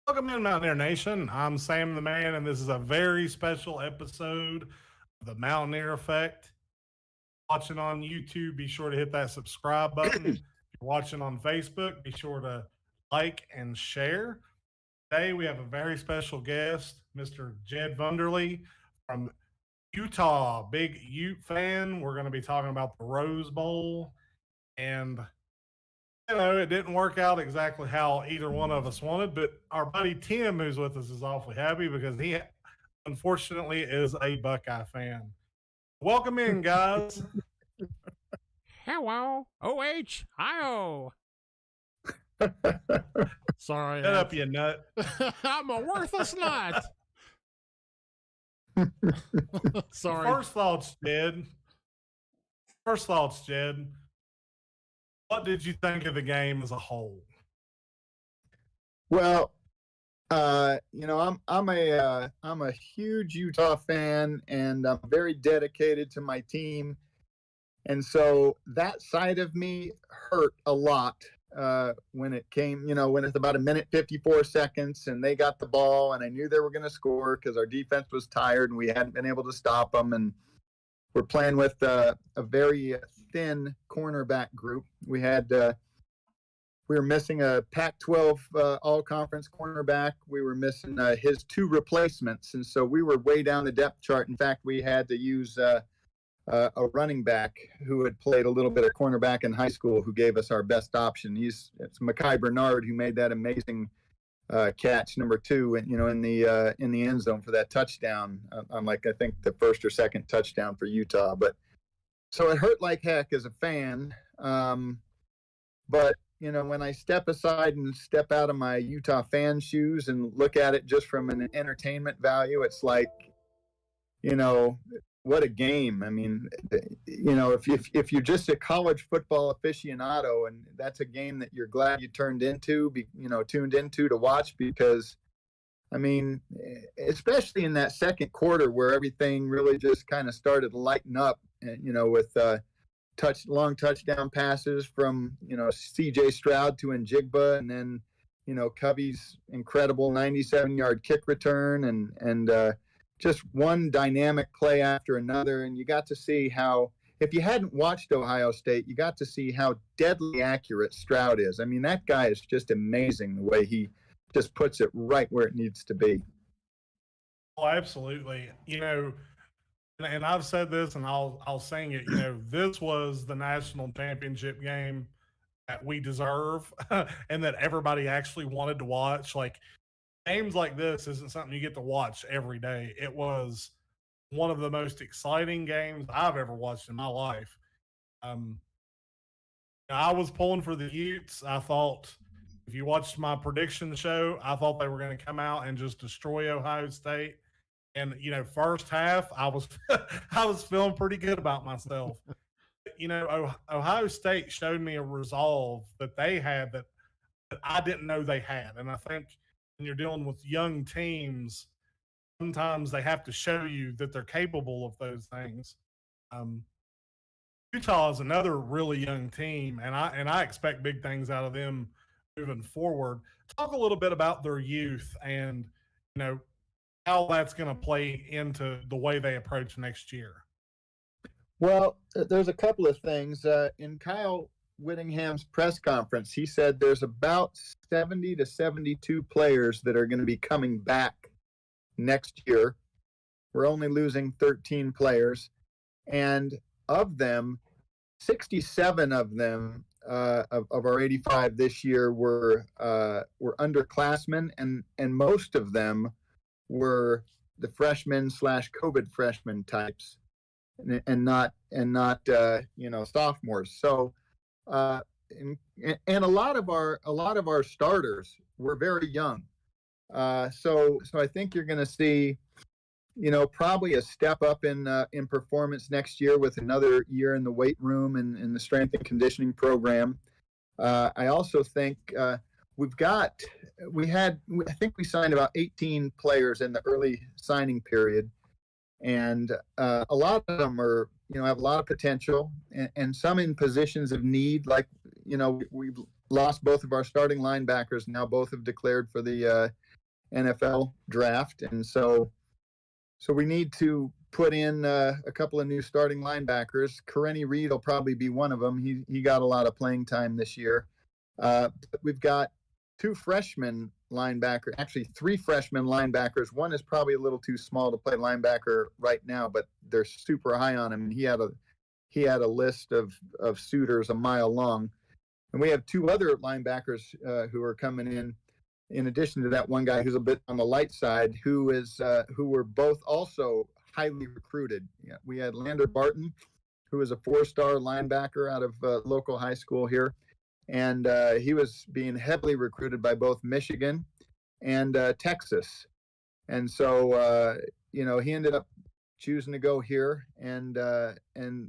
Welcome in, Mountaineer Nation. I'm Sam the Man, and this is a very special episode of the Mountaineer Effect. Watching on YouTube, be sure to hit that subscribe button. If you're watching on Facebook, be sure to like and share. Today, we have a very special guest, Mr. Jed Wunderli from Utah, big Ute fan. We're going to be talking about the Rose Bowl, and it didn't work out exactly how either one of us wanted, but our buddy Tim, who's with us, is awfully happy because he, unfortunately, is a Buckeye fan. Welcome in, guys. Hello, OH, hi-oh. Sorry. Shut up, you nut. I'm a worthless nut. Sorry. First thoughts, Jed. What did you think of the game as a whole? Well, I'm a huge Utah fan, and I'm very dedicated to my team, and so that side of me hurt a lot when it came. When it's about 1:54, and they got the ball, and I knew they were going to score because our defense was tired and we hadn't been able to stop them, and we're playing with a very thin cornerback group. We were missing a Pac-12 all-conference cornerback. We were missing his two replacements, and so we were way down the depth chart. In fact, we had to use a running back who had played a little bit of cornerback in high school, who gave us our best option. It's Mekhi Bernard, who made that amazing catch, number 2, in the end zone for that touchdown, on I think the first or second touchdown for Utah. But so it hurt like heck as a fan. But when I step aside and step out of my Utah fan shoes and look at it just from an entertainment value, it's like, what a game. I mean, if you're just a college football aficionado, and that's a game that you're glad you tuned into to watch, because, I mean, especially in that second quarter where everything really just kind of started lighting up, with long touchdown passes from, C.J. Stroud to Njigba, and then, Covey's incredible 97-yard kick return, and just one dynamic play after another. And you got to see how, if you hadn't watched Ohio State, you got to see how deadly accurate Stroud is. I mean, that guy is just amazing the way he just puts it right where it needs to be. Oh, absolutely. And I've said this, and I'll sing it. This was the national championship game that we deserve, and that everybody actually wanted to watch. Like, games like this isn't something you get to watch every day. It was one of the most exciting games I've ever watched in my life. I was pulling for the Utes. I thought, if you watched my prediction show, I thought they were going to come out and just destroy Ohio State. And, first half, I was I was feeling pretty good about myself. Ohio State showed me a resolve that they had that I didn't know they had. And I think when you're dealing with young teams, sometimes they have to show you that they're capable of those things. Utah is another really young team, and I expect big things out of them moving forward. Talk a little bit about their youth and, how that's going to play into the way they approach next year. Well, there's a couple of things. In Kyle Whittingham's press conference. He said there's about 70 to 72 players that are going to be coming back next year. We're only losing 13 players, and of them, 67 of them of our 85 this year were underclassmen, and most of them were the freshmen / COVID freshman types, and not sophomores. So and a lot of our starters were very young. So I think you're going to see, probably a step up in performance next year with another year in the weight room and in the strength and conditioning program. I also think I think we signed about 18 players in the early signing period, and a lot of them are, have a lot of potential, and some in positions of need. Like, we've lost both of our starting linebackers now. Both have declared for the NFL draft, and so we need to put in a couple of new starting linebackers. Kareni Reed will probably be one of them. He got a lot of playing time this year. We've got two freshman linebackers, actually three freshman linebackers. One is probably a little too small to play linebacker right now, but they're super high on him. And he had a list of suitors a mile long. And we have two other linebackers who are coming in addition to that one guy who's a bit on the light side, who were both also highly recruited. Yeah, we had Lander Barton, who is a 4-star linebacker out of local high school here. And he was being heavily recruited by both Michigan and Texas. And so, he ended up choosing to go here. And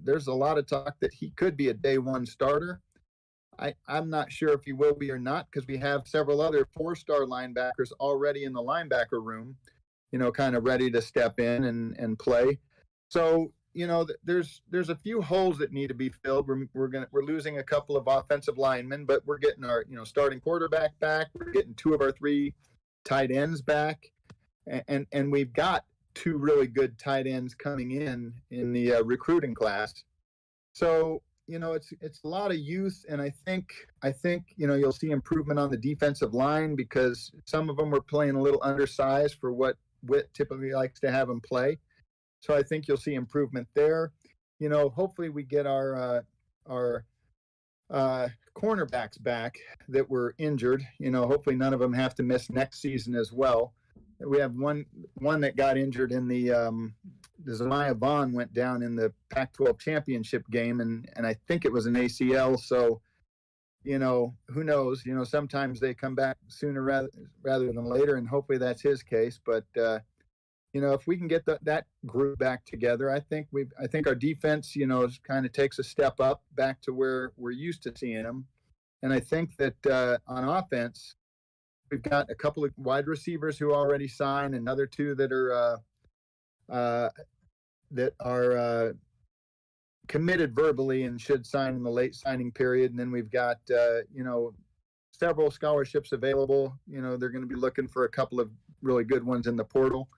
there's a lot of talk that he could be a day one starter. I'm not sure if he will be or not, because we have several other 4-star linebackers already in the linebacker room, kind of ready to step in and play. So, there's a few holes that need to be filled. We're losing a couple of offensive linemen, but we're getting our starting quarterback back. We're getting 2 of our 3 tight ends back, and we've got 2 really good tight ends coming in the recruiting class. So it's a lot of youth, and I think you'll see improvement on the defensive line, because some of them were playing a little undersized for what Witt typically likes to have them play. So I think you'll see improvement there. Hopefully we get our cornerbacks back that were injured. Hopefully none of them have to miss next season as well. We have one that got injured in the Zemiah Vaughn went down in the Pac-12 championship game, and I think it was an ACL. So, who knows? Sometimes they come back sooner rather than later, and hopefully that's his case. But if we can get that group back together, I think our defense, kind of takes a step up back to where we're used to seeing them. And I think that on offense, we've got a couple of wide receivers who already signed, another 2 that are committed verbally and should sign in the late signing period. And then we've got several scholarships available. They're going to be looking for a couple of really good ones in the portal.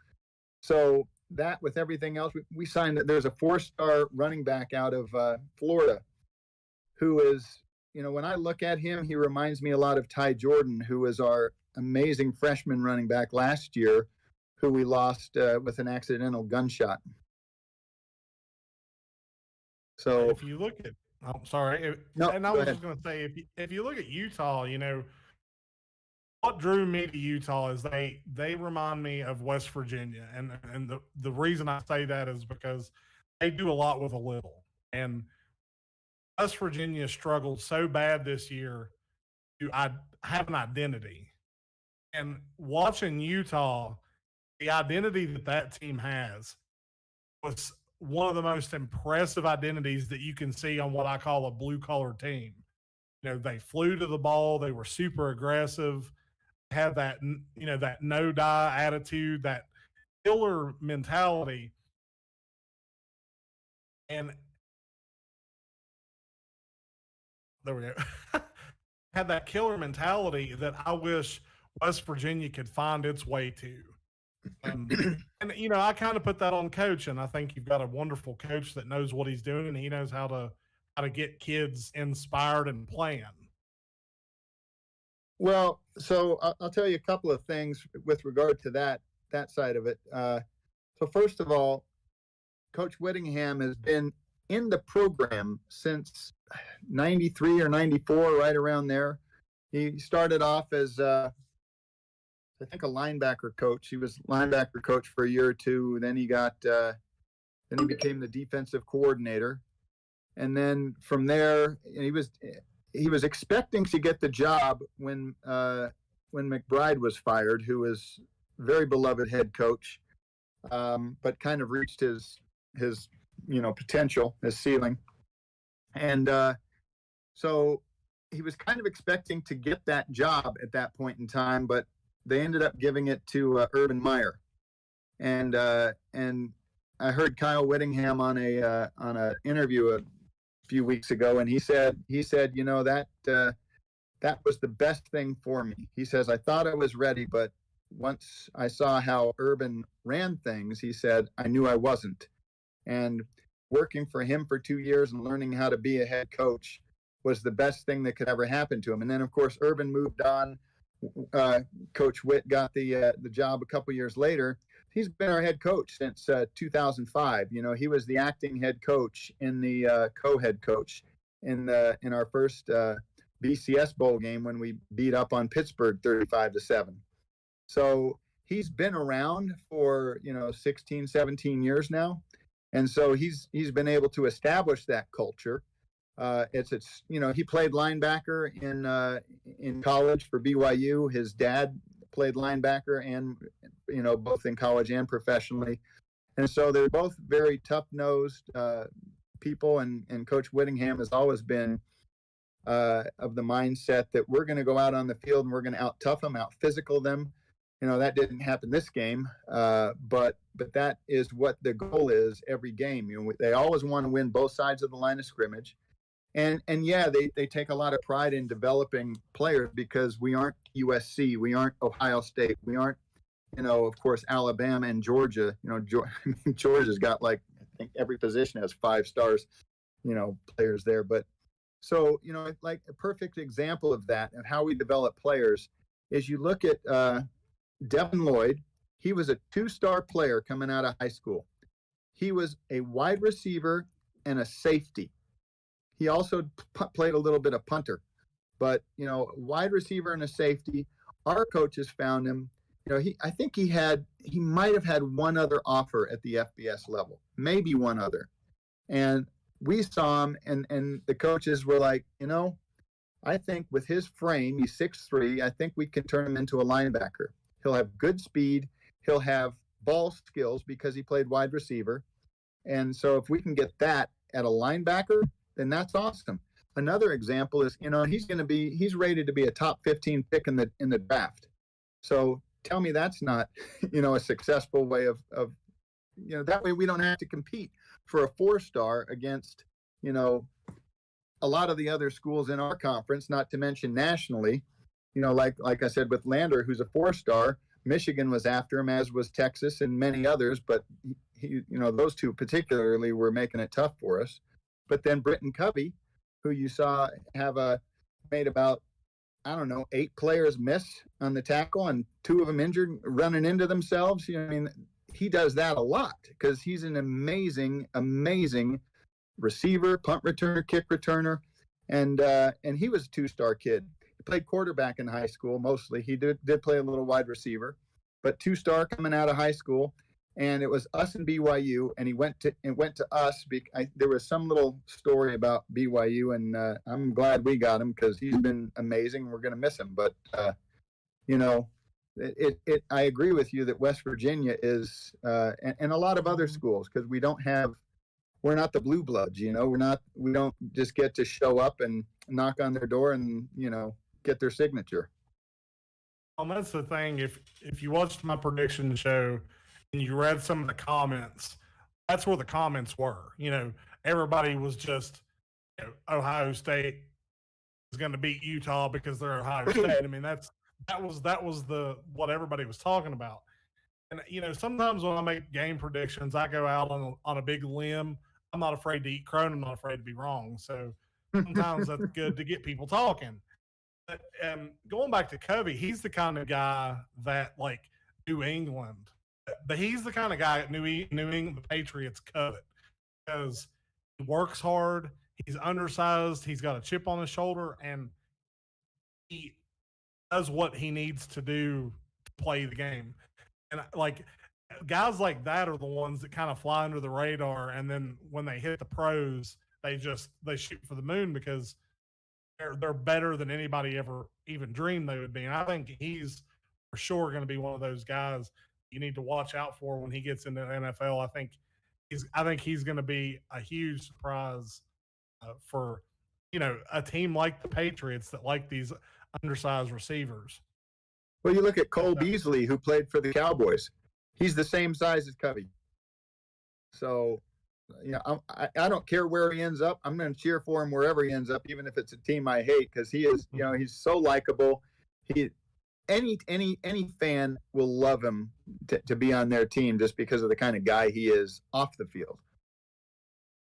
So that, with everything else, we signed that there's a 4-star running back out of Florida who is, when I look at him, he reminds me a lot of Ty Jordan, who was our amazing freshman running back last year, who we lost with an accidental gunshot. So if you look at, I'm sorry, and I was just going to say, if you look at Utah, what drew me to Utah is they remind me of West Virginia, and the reason I say that is because they do a lot with a little, and West Virginia struggled so bad this year to have an identity, and watching Utah, the identity that team has was one of the most impressive identities that you can see on what I call a blue collar team. They flew to the ball, they were super aggressive, had that that no die attitude, that killer mentality, and there we go. Had that killer mentality that I wish West Virginia could find its way to. And I kind of put that on coach, and I think you've got a wonderful coach that knows what he's doing, and he knows how to how to get kids inspired and playing? Well, so I'll tell you a couple of things with regard to that side of it. So first of all, Coach Whittingham has been in the program since 93 or 94, right around there. He started off as, I think, a linebacker coach. He was linebacker coach for a year or two. Then he became the defensive coordinator. And then from there, he was expecting to get the job when McBride was fired, who was a very beloved head coach, but kind of reached his potential, his ceiling. And so he was kind of expecting to get that job at that point in time, but they ended up giving it to Urban Meyer. And I heard Kyle Whittingham on a interview a few weeks ago, and he said, that was the best thing for me. He says, I thought I was ready, but once I saw how Urban ran things, he said, I knew I wasn't. And working for him for 2 years and learning how to be a head coach was the best thing that could ever happen to him. And then, of course, Urban moved on. Coach Witt got the job a couple years later. He's been our head coach since 2005. He was the acting head coach in the co-head coach in our first BCS bowl game when we beat up on Pittsburgh 35-7. So he's been around for 16, 17 years now, and so he's been able to establish that culture. He played linebacker in college for BYU. His dad played linebacker, and both in college and professionally, and so they're both very tough-nosed people. And Coach Whittingham has always been of the mindset that we're going to go out on the field and we're going to out-tough them, out-physical them. That didn't happen this game, but that is what the goal is every game. They always want to win both sides of the line of scrimmage. And yeah, they take a lot of pride in developing players because we aren't USC, we aren't Ohio State, we aren't, of course, Alabama and Georgia. Georgia's got, like, I think every position has 5 stars, players there. But so, like a perfect example of that, of how we develop players, is you look at Devin Lloyd. He was a 2-star player coming out of high school. He was a wide receiver and a safety. He also played a little bit of punter, but wide receiver and a safety. Our coaches found him. I think he might have had one other offer at the FBS level, maybe one other. And we saw him, and the coaches were like, I think with his frame, he's 6'3", I think we can turn him into a linebacker. He'll have good speed. He'll have ball skills because he played wide receiver. And so if we can get that at a linebacker, then that's awesome. Another example is, he's rated to be a top 15 pick in the draft. So tell me that's not, a successful way of that way we don't have to compete for a 4-star against, a lot of the other schools in our conference, not to mention nationally. Like I said, with Lander, who's a 4-star, Michigan was after him, as was Texas and many others, but he those two particularly were making it tough for us. But then Britton Covey, who you saw made about, 8 players miss on the tackle and 2 of them injured, running into themselves. He does that a lot because he's an amazing, amazing receiver, punt returner, kick returner, and he was a 2-star kid. He played quarterback in high school mostly. He did play a little wide receiver, but 2-star coming out of high school. And it was us and BYU, and he went to us. There was some little story about BYU, and I'm glad we got him because he's been amazing. We're going to miss him, but I agree with you that West Virginia is, and a lot of other schools, because we're not the blue bloods. We don't just get to show up and knock on their door and get their signature. Well, that's the thing. If you watched my prediction show and you read some of the comments, that's where the comments were. Everybody was just, Ohio State is going to beat Utah because they're Ohio State. I mean, that was what everybody was talking about. And sometimes when I make game predictions, I go out on a big limb. I'm not afraid to eat crone. I'm not afraid to be wrong. So sometimes that's good to get people talking. But, going back to Covey, he's the kind of guy that like New England, but he's the kind of guy at New England, the Patriots covet because he works hard. He's undersized. He's got a chip on his shoulder, and he does what he needs to do to play the game. And like guys like that are the ones that kind of fly under the radar, and then when they hit the pros, they shoot for the moon because they're better than anybody ever even dreamed they would be. And I think he's for sure going to be one of those guys you need to watch out for when he gets into the NFL. I think he's going to be a huge surprise for a team like the Patriots that like these undersized receivers. Well, you look at Cole Beasley, who played for the Cowboys. He's the same size as Covey. So, I don't care where he ends up. I'm going to cheer for him wherever he ends up, even if it's a team I hate, because he is, he's so likable. Any fan will love him to be on their team just because of the kind of guy he is off the field.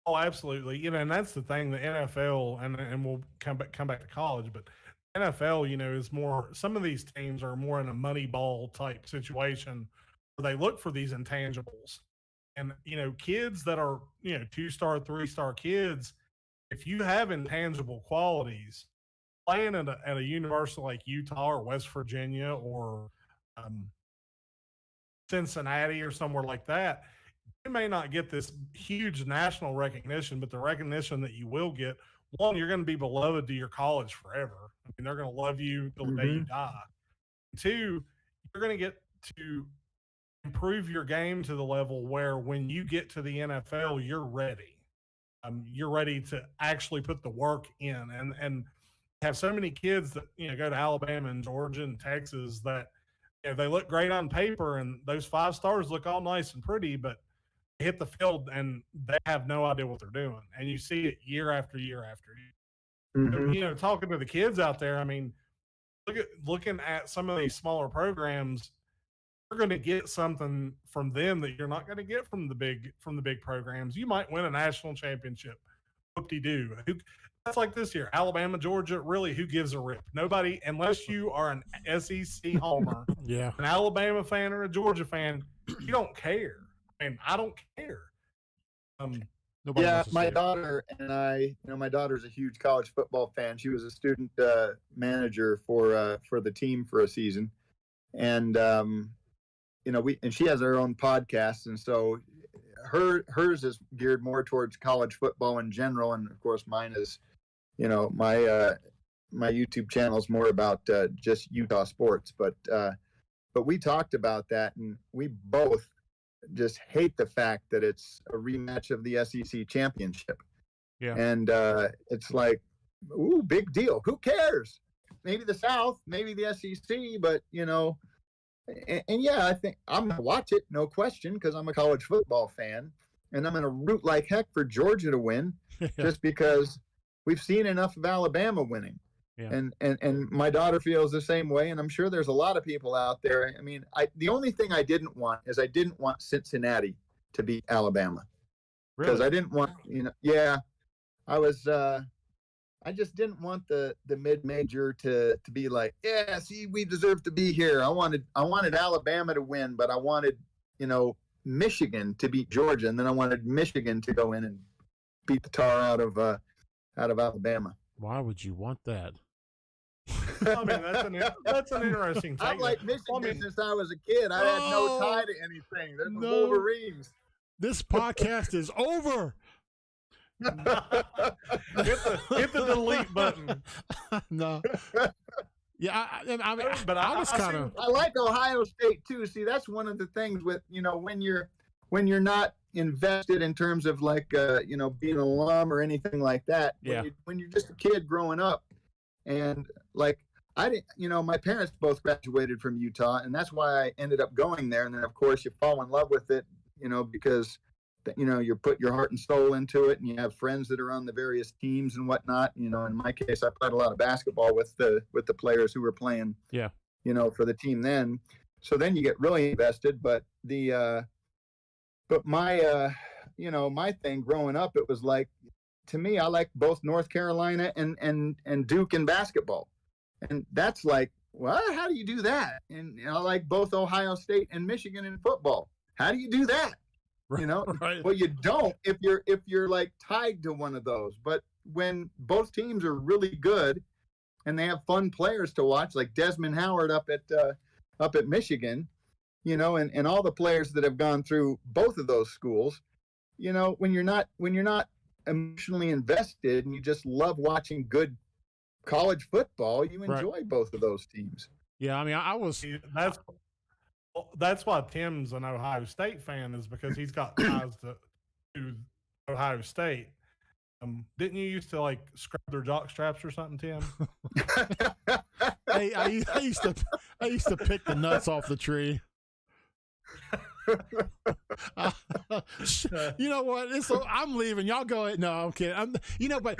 Oh, absolutely. And that's the thing. The NFL, and we'll come back to college, but NFL, is more. Some of these teams are more in a money ball type situation where they look for these intangibles, and kids that are 2-star, 3-star kids. If you have intangible qualities, playing at a university like Utah or West Virginia or Cincinnati or somewhere like that, you may not get this huge national recognition, but the recognition that you will get, one, you're going to be beloved to your college forever. I mean, they're going to love you till the day you die. Two, you're going to get to improve your game to the level where when you get to the NFL, you're ready. You're ready to actually put the work in and have so many kids that, go to Alabama and Georgia and Texas that they look great on paper and those 5 stars look all nice and pretty, but hit the field and they have no idea what they're doing. And you see it year after year after year. Talking to the kids out there, I mean, looking at some of these smaller programs, you're going to get something from them that you're not going to get from the big programs. You might win a national championship. Whoop-de-doo. That's like this year, Alabama, Georgia, really, who gives a rip? Nobody, unless you are an SEC homer, yeah, an Alabama fan or a Georgia fan, you don't care. I mean, I don't care. My daughter and I, my daughter's a huge college football fan. She was a student manager for the team for a season, and and she has her own podcast, and so hers is geared more towards college football in general, and of course mine is, my YouTube channel is more about just Utah sports, but we talked about that, and we both just hate the fact that it's a rematch of the SEC championship. Yeah. And it's like, ooh, big deal. Who cares? Maybe the South, maybe the SEC, but and yeah, I think I'm going to watch it, no question, because I'm a college football fan, and I'm going to root like heck for Georgia to win just because we've seen enough of Alabama winning. Yeah. And my daughter feels the same way, and I'm sure there's a lot of people out there. I mean, the only thing I didn't want is I didn't want Cincinnati to beat Alabama. Because I didn't want, I just didn't want the mid-major to be like, yeah, see, we deserve to be here. I wanted Alabama to win, but I wanted, Michigan to beat Georgia, and then I wanted Michigan to go in and beat the tar out of Alabama. Why would you want that? I mean, that's an interesting take. I've liked Michigan since I was a kid. I had no tie to anything. They're the Wolverines. This podcast is over. hit the delete button. No. Yeah, I was kind of. I like Ohio State too. See, that's one of the things with when you're not invested in terms of like being an alum or anything like that. Yeah. When you're just a kid growing up, and like I didn't, my parents both graduated from Utah, and that's why I ended up going there. And then of course you fall in love with it, because you put your heart and soul into it, and you have friends that are on the various teams and whatnot. In my case, I played a lot of basketball with the players who were playing, for the team then. So then you get really invested. But my my thing growing up, it was like, to me, I like both North Carolina and Duke in basketball. And that's like, what? How do you do that? And I like both Ohio State and Michigan in football. How do you do that? Right. Well, you don't if you're like tied to one of those. But when both teams are really good and they have fun players to watch, like Desmond Howard up at Michigan, and all the players that have gone through both of those schools, when you're not emotionally invested and you just love watching good college football, you enjoy both of those teams. Yeah, I mean, I was. That's why Tim's an Ohio State fan, is because he's got ties to Ohio State. Didn't you used to like scrub their jock straps or something, Tim? Hey, I used to pick the nuts off the tree. You know what? I'm leaving. Y'all go ahead. No, I'm kidding. But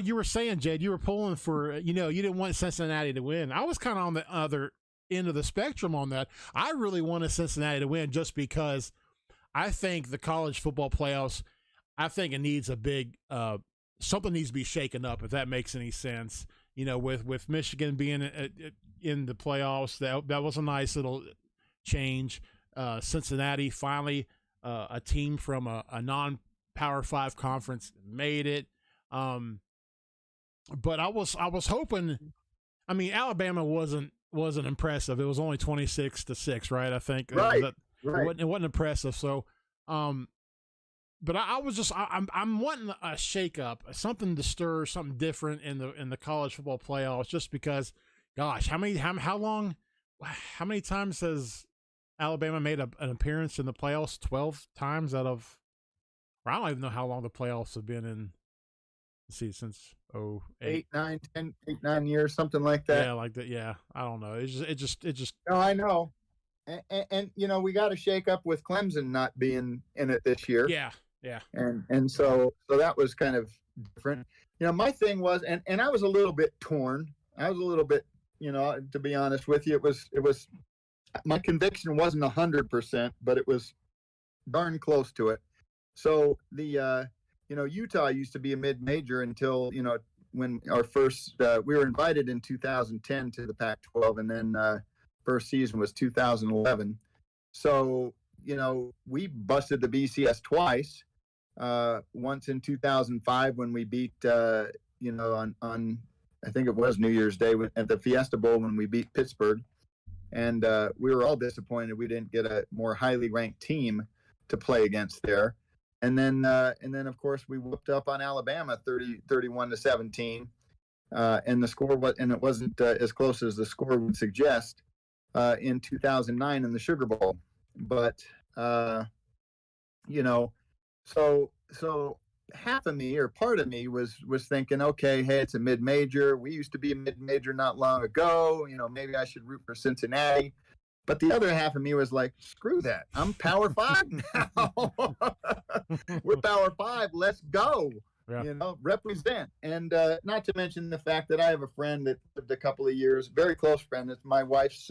you were saying, Jed, you were pulling for, you didn't want Cincinnati to win. I was kind of on the other end of the spectrum on that. I really wanted Cincinnati to win just because I think the college football playoffs, I think it needs a big, something needs to be shaken up, if that makes any sense. With Michigan being in the playoffs, that was a nice little change. Cincinnati finally, a team from a non-Power 5 conference made it. But I was hoping. I mean, Alabama wasn't impressive. It was only 26-6, right? I think. Right. It wasn't impressive. So, but I was just I'm wanting a shakeup, something to stir, something different in the college football playoffs. Just because, gosh, how many times has Alabama made an appearance in the playoffs? 12 times out of. I don't even know how long the playoffs have been in. Let's see, since 08. 8, 9 years, something like that. Yeah, like that. Yeah, I don't know. It just. No, I know. And we got to shake up with Clemson not being in it this year. Yeah. And so that was kind of different. My thing was, and I was a little bit torn. I was a little bit, to be honest with you, it was my conviction wasn't 100%, but it was darn close to it. So the Utah used to be a mid-major until when our first we were invited in 2010 to the Pac-12, and then first season was 2011. So we busted the BCS twice. Once in 2005 when we beat on I think it was New Year's Day at the Fiesta Bowl when we beat Pittsburgh, and we were all disappointed we didn't get a more highly ranked team to play against there. And then of course we whooped up on Alabama 31-17, and the score it wasn't as close as the score would suggest in 2009 in the Sugar Bowl. But so half of me or part of me was thinking, okay, hey, it's a mid-major. We used to be a mid-major not long ago. Maybe I should root for Cincinnati. But the other half of me was like, screw that. I'm Power 5 now. We're Power 5. Let's go. Yeah. Represent. And not to mention the fact that I have a friend that lived a couple of years, very close friend. It's my wife's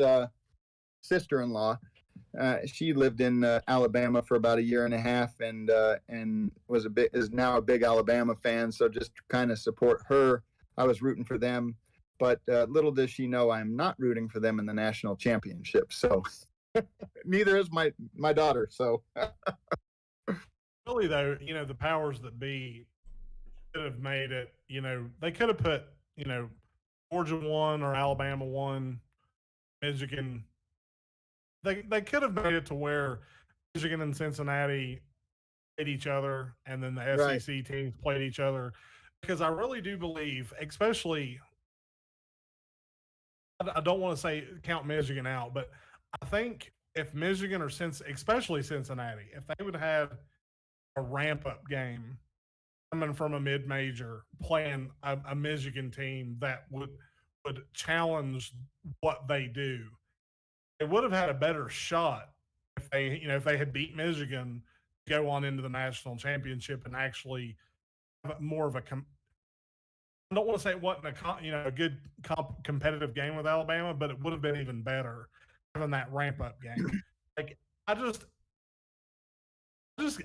sister-in-law. She lived in Alabama for about a year and a half, and is now a big Alabama fan. So just to kind of support her, I was rooting for them. But little does she know I'm not rooting for them in the national championship. So neither is my daughter. So really, though, the powers that be could have made it. They could have put Georgia 1 or Alabama 1, Michigan. They could have made it to where Michigan and Cincinnati played each other, and then the SEC teams played each other, because I really do believe, especially, I don't want to say count Michigan out, but I think if Michigan or especially Cincinnati, if they would have a ramp-up game coming from a mid-major playing a Michigan team that would challenge what they do, they would have had a better shot if they had beat Michigan to go on into the national championship and actually have more of a I don't want to say it wasn't a good competitive game with Alabama, but it would have been even better having that ramp up game. Like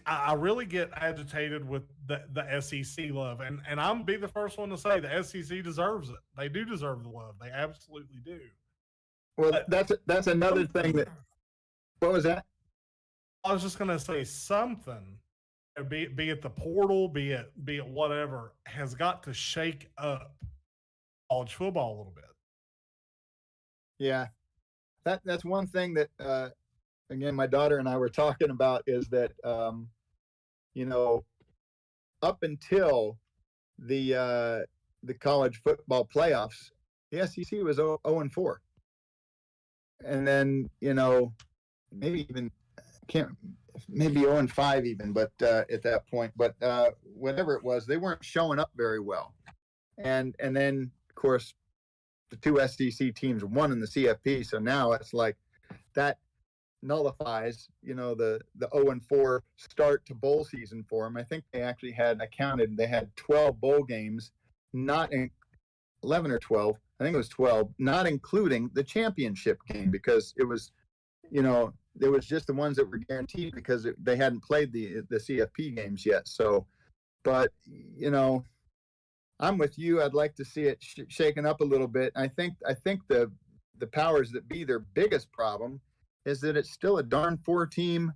I really get agitated with the SEC love, and I'm be the first one to say the SEC deserves it. They do deserve the love. They absolutely do. Well, But that's another thing that. What was that? I was just gonna say something. Be it the portal, be it whatever, has got to shake up college football a little bit. Yeah, that's one thing that again my daughter and I were talking about is that you know, up until the college football playoffs, the SEC was 0-4, and then maybe even can't maybe 0-5 even, but at that point, but whatever it was, they weren't showing up very well, and then of course the two SEC teams won in the CFP, so now it's like that nullifies the 0-4 start to bowl season for them. I think they actually had, I counted, they had 12 bowl games, not in 11 or 12, I think it was 12, not including the championship game, because it was there was just the ones that were guaranteed because they hadn't played the CFP games yet. So, but I'm with you. I'd like to see it shaken up a little bit. I think the powers that be, their biggest problem is that it's still a darn 4-team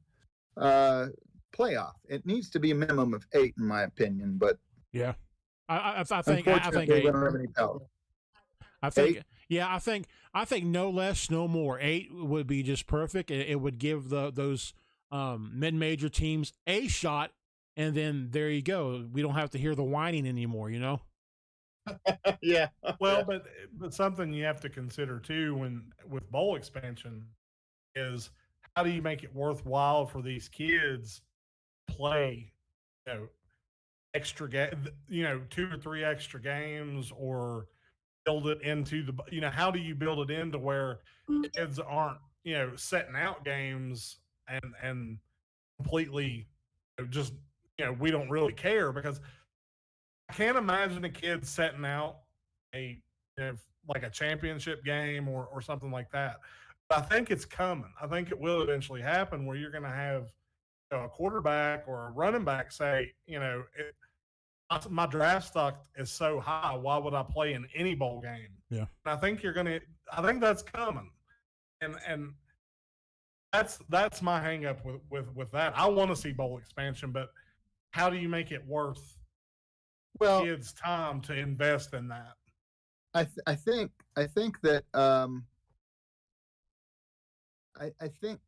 playoff. It needs to be a minimum of 8, in my opinion. But yeah, I think 8. We don't have any power. I think 8? Yeah, I think no less, no more. 8 would be just perfect. It would give those mid-major teams a shot, and then there you go. We don't have to hear the whining anymore. Yeah. Well, but something you have to consider too with bowl expansion is how do you make it worthwhile for these kids to play, extra game, 2 or 3 extra games, or build it into the, how do you build it into where kids aren't, setting out games and completely just, we don't really care, because I can't imagine a kid setting out like a championship game or something like that. But I think it's coming. I think it will eventually happen where you're going to have a quarterback or a running back say, my draft stock is so high. Why would I play in any bowl game? Yeah. And I think that's coming. And that's my hang up with that. I want to see bowl expansion, but how do you make it worth kids' time to invest in that? I think that I think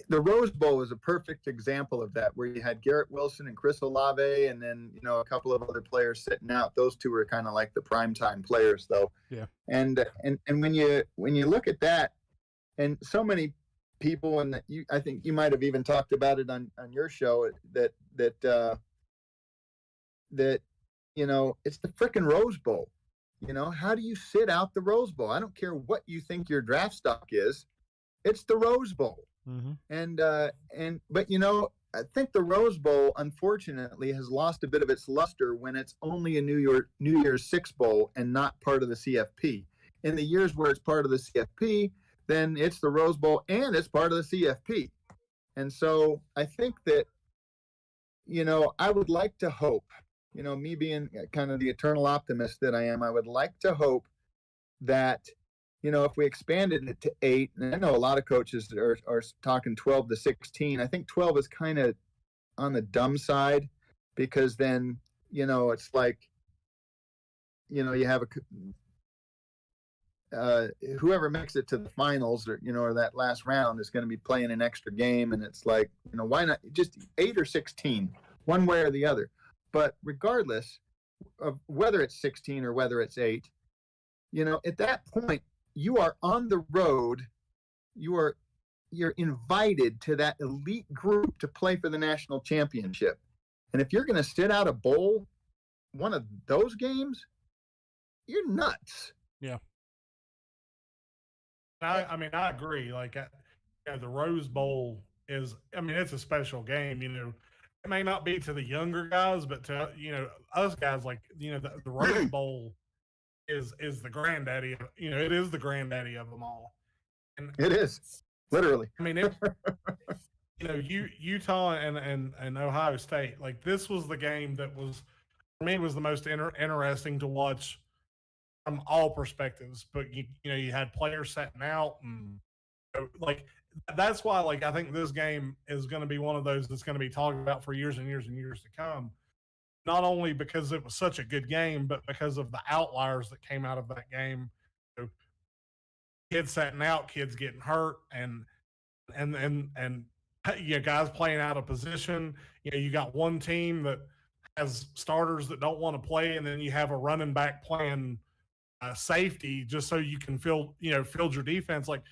the Rose Bowl is a perfect example of that, where you had Garrett Wilson and Chris Olave, and then a couple of other players sitting out. Those two were kind of like the primetime players, though. Yeah. And when you look at that, and so many people, and I think you might have even talked about it on your show, that it's the frickin' Rose Bowl. How do you sit out the Rose Bowl? I don't care what you think your draft stock is. It's the Rose Bowl. Mm-hmm. But I think the Rose Bowl, unfortunately, has lost a bit of its luster when it's only a New Year's Six Bowl and not part of the CFP. In the years where it's part of the CFP, then it's the Rose Bowl and it's part of the CFP. And so I think that, I would like to hope, me being kind of the eternal optimist that I am, I would like to hope that, if we expanded it to 8, and I know a lot of coaches are talking 12 to 16. I think 12 is kind of on the dumb side, because then, it's like, you have whoever makes it to the finals or that last round is going to be playing an extra game. And it's like, why not just 8 or 16, one way or the other? But regardless of whether it's 16 or whether it's 8, at that point, you are on the road. You're invited to that elite group to play for the national championship. And if you're going to sit out a bowl, one of those games, you're nuts. Yeah. I agree. Like, the Rose Bowl is, it's a special game. It may not be to the younger guys, but to us guys, like the Rose Bowl is the granddaddy. It is the granddaddy of them all. And it is, literally. Utah and Ohio State, like this was the game that was for me was the most interesting to watch from all perspectives. But you had players setting out and like that's why like I think this game is going to be one of those that's going to be talked about for years and years and years to come. Not only because it was such a good game, but because of the outliers that came out of that game. Kids setting out, kids getting hurt, and guys playing out of position. You got one team that has starters that don't want to play, and then you have a running back playing safety just so you can field your defense. Like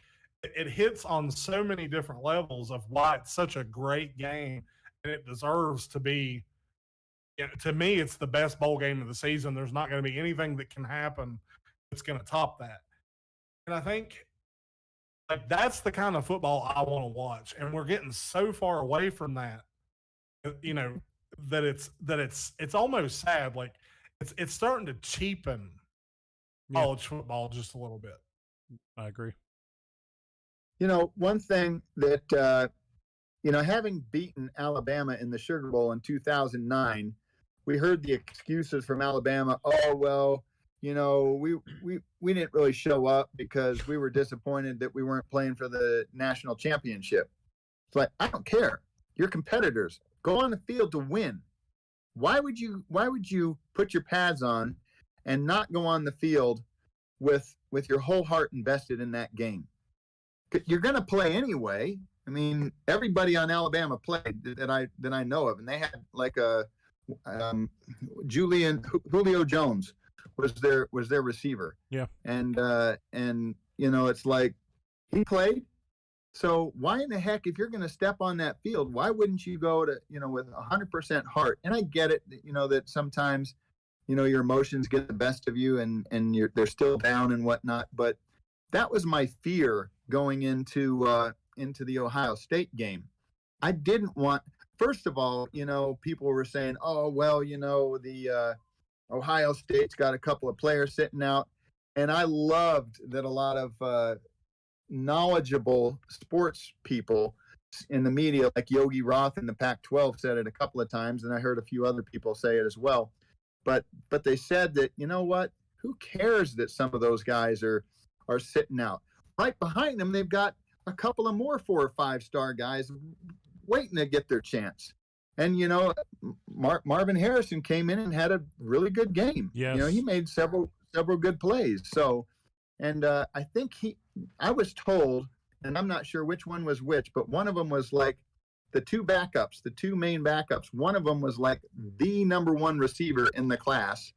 it hits on so many different levels of why it's such a great game, and it deserves to be. To me, it's the best bowl game of the season. There's not going to be anything that can happen that's going to top that. And I think like that's the kind of football I want to watch. And we're getting so far away from that, that it's almost sad. Like it's starting to cheapen college football just a little bit. I agree. One thing that having beaten Alabama in the Sugar Bowl in 2009, we heard the excuses from Alabama. Oh, well, we didn't really show up because we were disappointed that we weren't playing for the national championship. It's like, I don't care. You're competitors. Go on the field to win. Why would you put your pads on and not go on the field with your whole heart invested in that game? You're going to play anyway. I mean, everybody on Alabama played that I know of, and they had like a Julio Jones was their receiver. Yeah. And it's like he played. So why in the heck, if you're going to step on that field, why wouldn't you go to with 100% heart? And I get it, that sometimes your emotions get the best of you, and they're still down and whatnot. But that was my fear going into the Ohio State game. I didn't want, first of all, people were saying, oh, well, the Ohio State's got a couple of players sitting out. And I loved that a lot of knowledgeable sports people in the media, like Yogi Roth in the Pac-12 said it a couple of times, and I heard a few other people say it as well. But they said that, what? Who cares that some of those guys are sitting out? Right behind them, they've got a couple of more 4 or 5 star guys waiting to get their chance. And, Marvin Harrison came in and had a really good game. Yes. He made several good plays. So, and I think I was told, and I'm not sure which one was which, but one of them was like the two main backups. One of them was like the number 1 receiver in the class.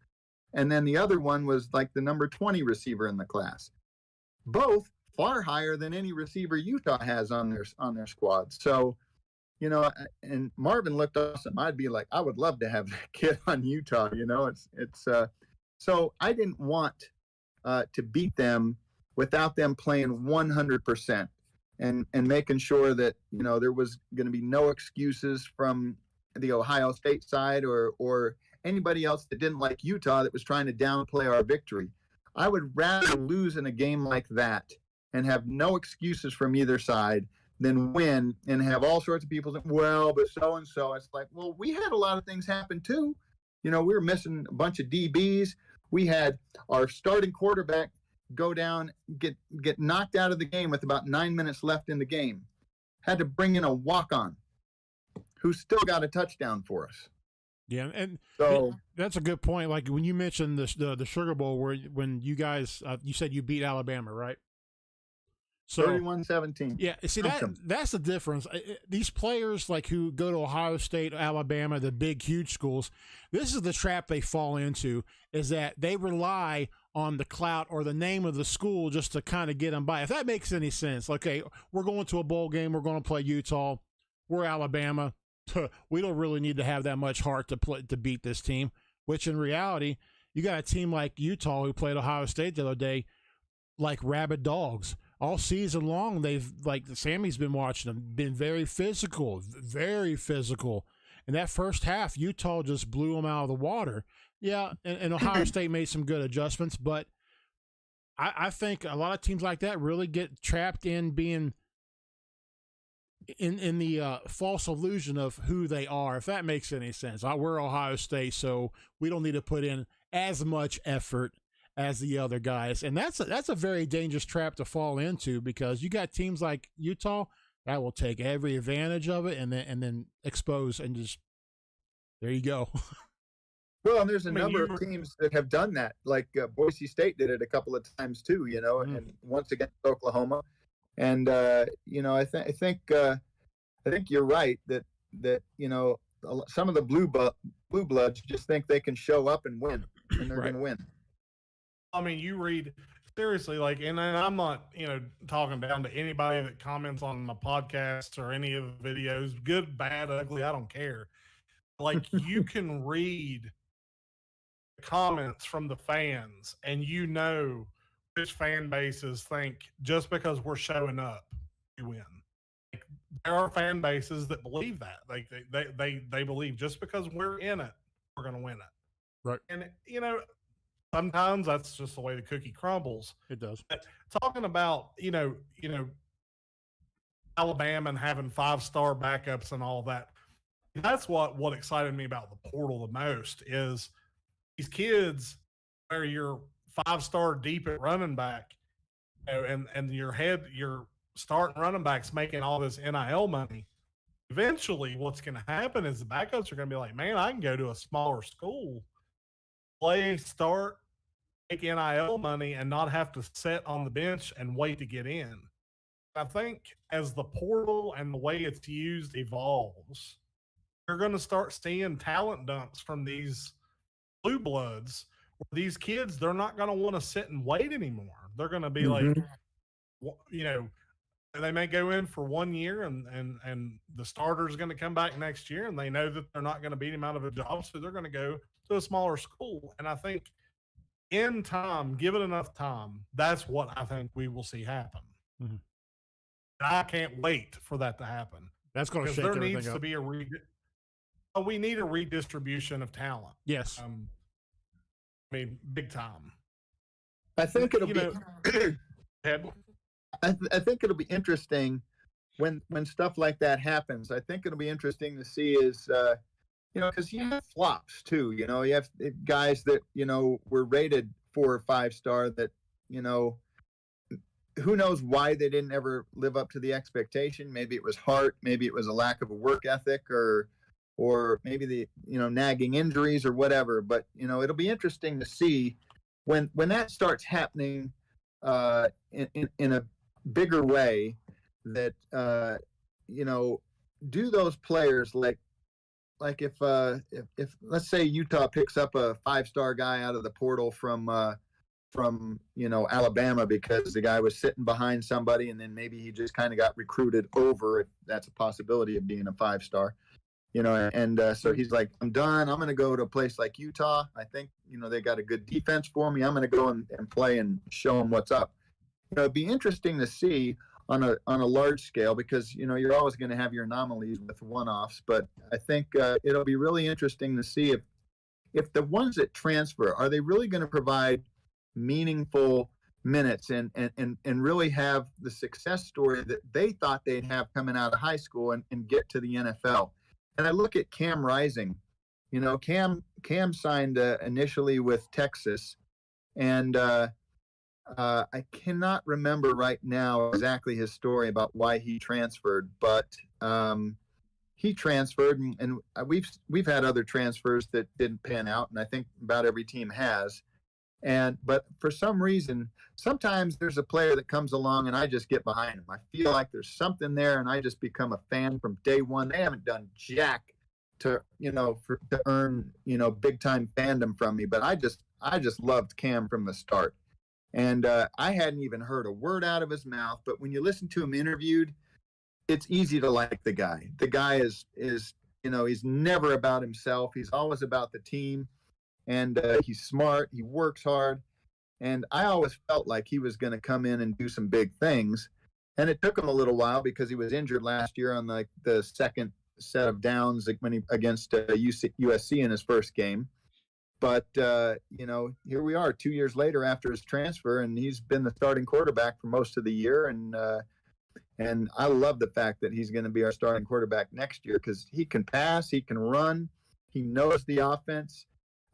And then the other one was like the number 20 receiver in the class. Both far higher than any receiver Utah has on their squad. So, and Marvin looked awesome. I'd be like, I would love to have that kid on Utah. So I didn't want to beat them without them playing 100% and making sure that, there was going to be no excuses from the Ohio State side or anybody else that didn't like Utah that was trying to downplay our victory. I would rather lose in a game like that and have no excuses from either side than win and have all sorts of people say, well, but so-and-so. It's like, well, we had a lot of things happen too. We were missing a bunch of DBs. We had our starting quarterback go down, get knocked out of the game with about 9 minutes left in the game. Had to bring in a walk-on who still got a touchdown for us. Yeah, and so that's a good point. Like when you mentioned the Sugar Bowl, when you guys you said you beat Alabama, right? So 31-17. Yeah, see that's the difference. These players like who go to Ohio State, Alabama, the big huge schools, this is the trap they fall into, is that they rely on the clout or the name of the school just to kind of get them by. If that makes any sense. Okay, we're going to a bowl game, we're going to play Utah, we're Alabama. We don't really need to have that much heart to beat this team, which in reality, you got a team like Utah who played Ohio State the other day like rabid dogs. All season long, they've, like Sammy's been watching them, been very physical. And that first half, Utah just blew them out of the water. Yeah, and Ohio State made some good adjustments, but I think a lot of teams like that really get trapped in being in the false illusion of who they are, if that makes any sense. We're Ohio State, so we don't need to put in as much effort as the other guys, and that's a very dangerous trap to fall into, because you got teams like Utah that will take every advantage of it and then expose, and just there you go. Well, and there's a number of teams that have done that. Like Boise State did it a couple of times too, and once against Oklahoma. And I think you're right that some of the blue bloods just think they can show up and win, and they're going to win. I mean, you read seriously, like, and I'm not, talking down to anybody that comments on my podcasts or any of the videos, good, bad, ugly, I don't care. Like, you can read comments from the fans, and which fan bases think just because we're showing up, we win. Like, there are fan bases that believe that. Like they believe just because we're in it, we're going to win it. Right. And sometimes that's just the way the cookie crumbles. It does. But talking about Alabama and having 5-star backups and all that. That's what excited me about the portal the most is these kids where you're 5-star deep at running back, and your starting running back's making all this NIL money. Eventually, what's going to happen is the backups are going to be like, man, I can go to a smaller school, play, start, make NIL money, and not have to sit on the bench and wait to get in. I think as the portal and the way it's used evolves, you're going to start seeing talent dumps from these blue bloods. These kids, they're not going to want to sit and wait anymore. They're going to be like, they may go in for 1 year and the starter's going to come back next year, and they know that they're not going to beat him out of a job, so they're going to go to a smaller school. And I think in time, give it enough time, that's what I think we will see happen. Mm-hmm. I can't wait for that to happen. That's going to shake everything up. There needs to be we need a redistribution of talent. Yes. I mean, big time. I think it'll be. I think it'll be interesting when stuff like that happens. I think it'll be interesting to see is, because you have flops too. You have guys that were rated 4 or 5-star that who knows why they didn't ever live up to the expectation. Maybe it was heart, maybe it was a lack of a work ethic, or maybe the nagging injuries or whatever. But it'll be interesting to see when that starts happening in a bigger way, that do those players like if let's say Utah picks up a 5-star guy out of the portal from Alabama because the guy was sitting behind somebody, and then maybe he just kind of got recruited over, if that's a possibility of being a 5-star. So he's like, I'm done. I'm going to go to a place like Utah. I think, they got a good defense for me. I'm going to go and play and show them what's up. It'd be interesting to see on a large scale, because, you're always going to have your anomalies with one-offs. But I think it'll be really interesting to see if the ones that transfer, are they really going to provide meaningful minutes and really have the success story that they thought they'd have coming out of high school and get to the NFL. And I look at Cam Rising. Cam signed initially with Texas, and I cannot remember right now exactly his story about why he transferred, but he transferred, and we've had other transfers that didn't pan out, and I think about every team has. But for some reason, sometimes there's a player that comes along and I just get behind him. I feel like there's something there, and I just become a fan from day one. They haven't done jack to earn big time fandom from me, but I just loved Cam from the start, and I hadn't even heard a word out of his mouth. But when you listen to him interviewed, it's easy to like the guy. The guy is he's never about himself. He's always about the team. And he's smart. He works hard. And I always felt like he was going to come in and do some big things. And it took him a little while because he was injured last year on the second set of downs against USC in his first game. But, here we are 2 years later after his transfer, and he's been the starting quarterback for most of the year. And And I love the fact that he's going to be our starting quarterback next year because he can pass, he can run, he knows the offense.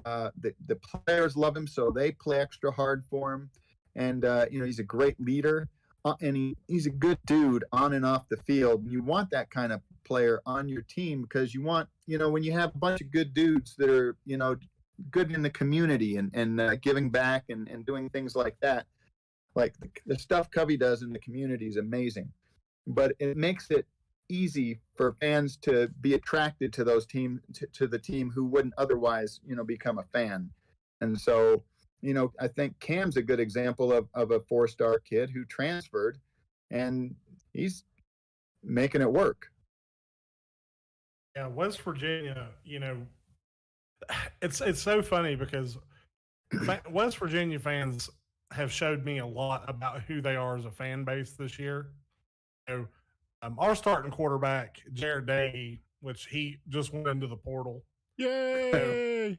The players love him, so they play extra hard for him. And he's a great leader, and he's a good dude on and off the field. And you want that kind of player on your team because you want, when you have a bunch of good dudes that are, good in the community and giving back and doing things like that. Like the stuff Covey does in the community is amazing, but it makes it easy for fans to be attracted to those to the team who wouldn't otherwise, become a fan. And so, I think Cam's a good example of a 4-star kid who transferred, and he's making it work. Yeah, West Virginia, it's so funny because West Virginia fans have showed me a lot about who they are as a fan base this year. Our starting quarterback, Jared Day, which he just went into the portal. Yay!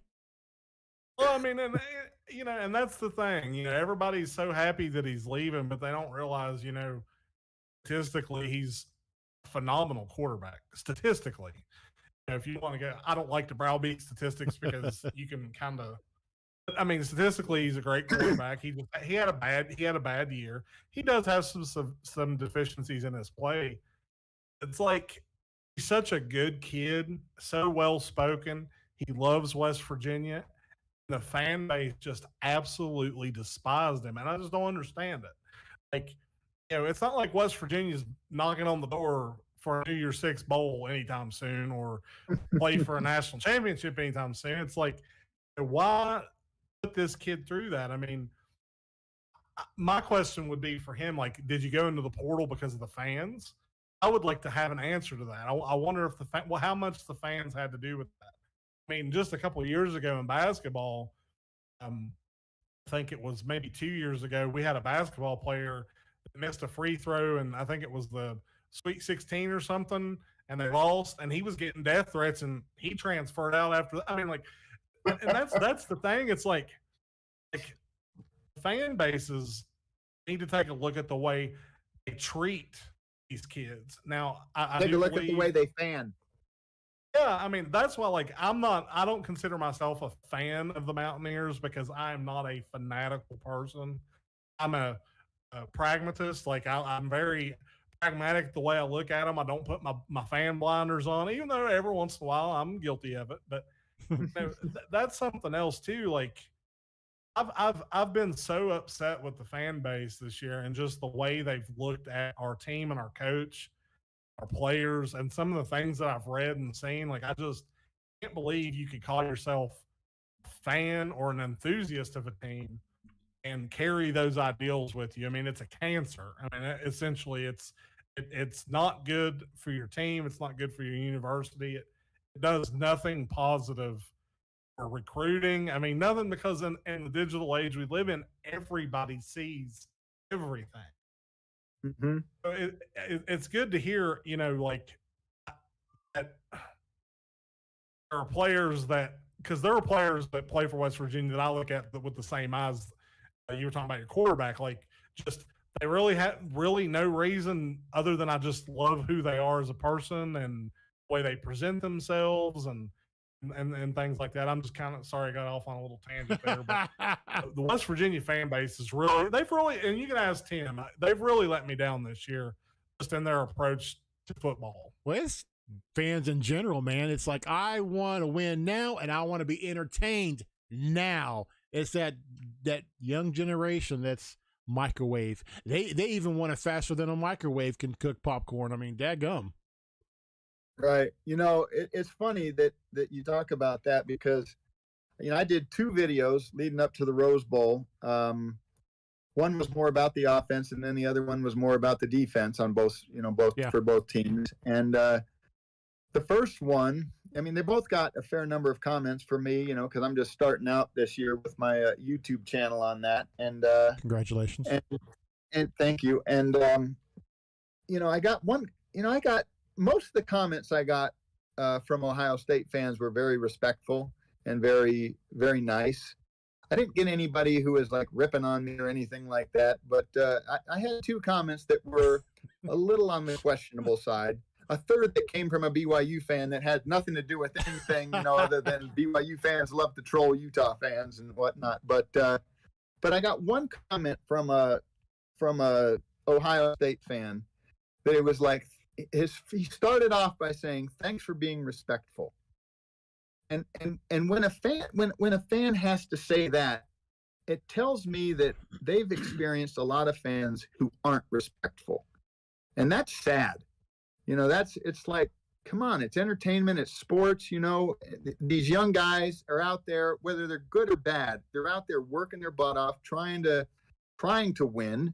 Well, I mean, and that's the thing. Everybody's so happy that he's leaving, but they don't realize, statistically, he's a phenomenal quarterback. Statistically, if you want to go, I don't like to browbeat statistics because you can kind of. I mean, statistically, he's a great quarterback. He had a bad year. He does have some deficiencies in his play. It's like he's such a good kid, so well spoken. He loves West Virginia. The fan base just absolutely despised him, and I just don't understand it. Like, it's not like West Virginia's knocking on the door for a New Year's Six bowl anytime soon or play for a national championship anytime soon. It's like, why put this kid through that? I mean, my question would be for him, like, did you go into the portal because of the fans? I would like to have an answer to that. I wonder if how much the fans had to do with that. I mean, just a couple of years ago in basketball, I think it was maybe 2 years ago, we had a basketball player that missed a free throw, and I think it was the Sweet 16 or something, and they lost, and he was getting death threats, and he transferred out after that. I mean, like, and that's the thing. It's like fan bases need to take a look at the way they treat these kids. Now, I take a look at the way they fan. Yeah, I mean, that's why, like, I don't consider myself a fan of the Mountaineers because I am not a fanatical person. I'm a pragmatist. Like, I'm very pragmatic the way I look at them. I don't put my fan blinders on, even though every once in a while I'm guilty of it. But that's something else too. Like, I've been so upset with the fan base this year and just the way they've looked at our team and our coach, our players, and some of the things that I've read and seen. Like, I just can't believe you could call yourself a fan or an enthusiast of a team and carry those ideals with you. I mean, it's a cancer. I mean, essentially, it's not good for your team. It's not good for your university. It does nothing positive for recruiting. I mean, nothing, because in the digital age we live in, everybody sees everything. Mm-hmm. So it's good to hear, like, that there are players because there are players that play for West Virginia that I look at with the same eyes you were talking about your quarterback. Like, just they really have no reason other than I just love who they are as a person and the way they present themselves and things like that. I'm just kind of sorry I got off on a little tangent there, but the West Virginia fan base is they've really, and you can ask Tim, they've really let me down this year just in their approach to football. Well, it's fans in general, man. It's like, I want to win now and I want to be entertained now. It's that young generation that's microwave. They even want it faster than a microwave can cook popcorn. I mean, dadgum. Right. It's funny that you talk about that because, I did 2 videos leading up to the Rose Bowl. One was more about the offense, and then the other one was more about the defense on both for both teams. And the first one, I mean, they both got a fair number of comments from me, because I'm just starting out this year with my YouTube channel on that. And congratulations. And thank you. And I got most of the comments I got from Ohio State fans were very respectful and very, very nice. I didn't get anybody who was like ripping on me or anything like that, but I had 2 comments that were a little on the questionable side. A third that came from a BYU fan that had nothing to do with anything, other than BYU fans love to troll Utah fans and whatnot. But I got one comment from a Ohio State fan that it was like he started off by saying, "Thanks for being respectful." And when a fan has to say that, it tells me that they've experienced a lot of fans who aren't respectful, and that's sad. It's like, come on, it's entertainment, it's sports. These young guys are out there, whether they're good or bad, they're out there working their butt off, trying to win,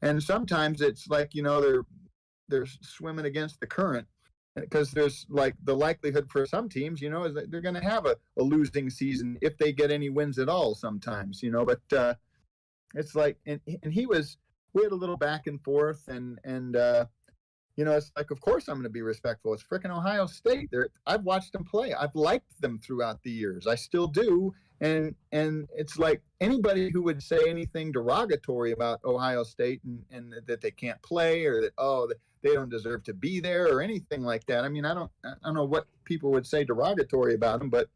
and sometimes it's like they're swimming against the current, because there's like the likelihood for some teams, is that they're going to have a losing season if they get any wins at all sometimes, but it's like, and we had a little back and forth, and it's like, of course I'm going to be respectful. It's freaking Ohio State. I've watched them play. I've liked them throughout the years. I still do. And it's like anybody who would say anything derogatory about Ohio State and that they can't play, or that, they don't deserve to be there, or anything like that. I mean, I don't know what people would say derogatory about them, but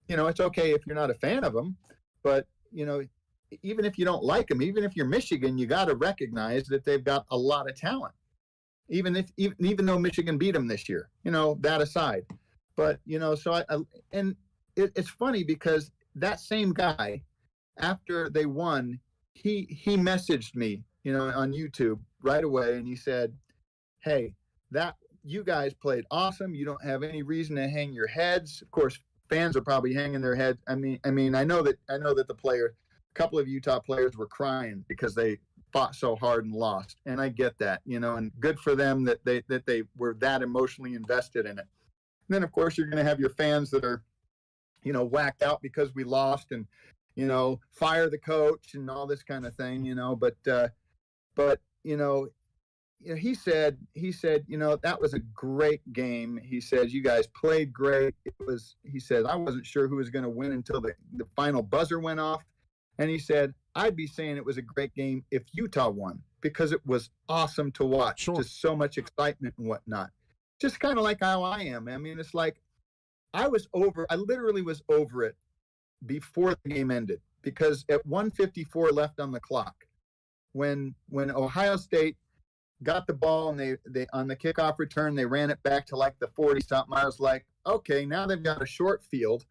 it's okay if you're not a fan of them. But even if you don't like them, even if you're Michigan, you got to recognize that they've got a lot of talent. Even though Michigan beat them this year, that aside. But so it's funny because that same guy, after they won, he messaged me, on YouTube right away, and he said, "Hey, that you guys played awesome. You don't have any reason to hang your heads." Of course, fans are probably hanging their heads. I mean, I know that a couple of Utah players were crying because they fought so hard and lost, and I get that, and good for them that they were that emotionally invested in it. And then of course you're going to have your fans that are whacked out because we lost, and fire the coach and all this kind of thing, but he said that was a great game. He says you guys played great. He said I wasn't sure who was going to win until the final buzzer went off, and he said I'd be saying it was a great game if Utah won, because it was awesome to watch. Sure. Just so much excitement and whatnot. Just kind of like how I am. I mean, it's like I literally was over it before the game ended, because at 1:54 left on the clock, when Ohio State got the ball and they on the kickoff return, they ran it back to like the 40-something. I was like, okay, now they've got a short field,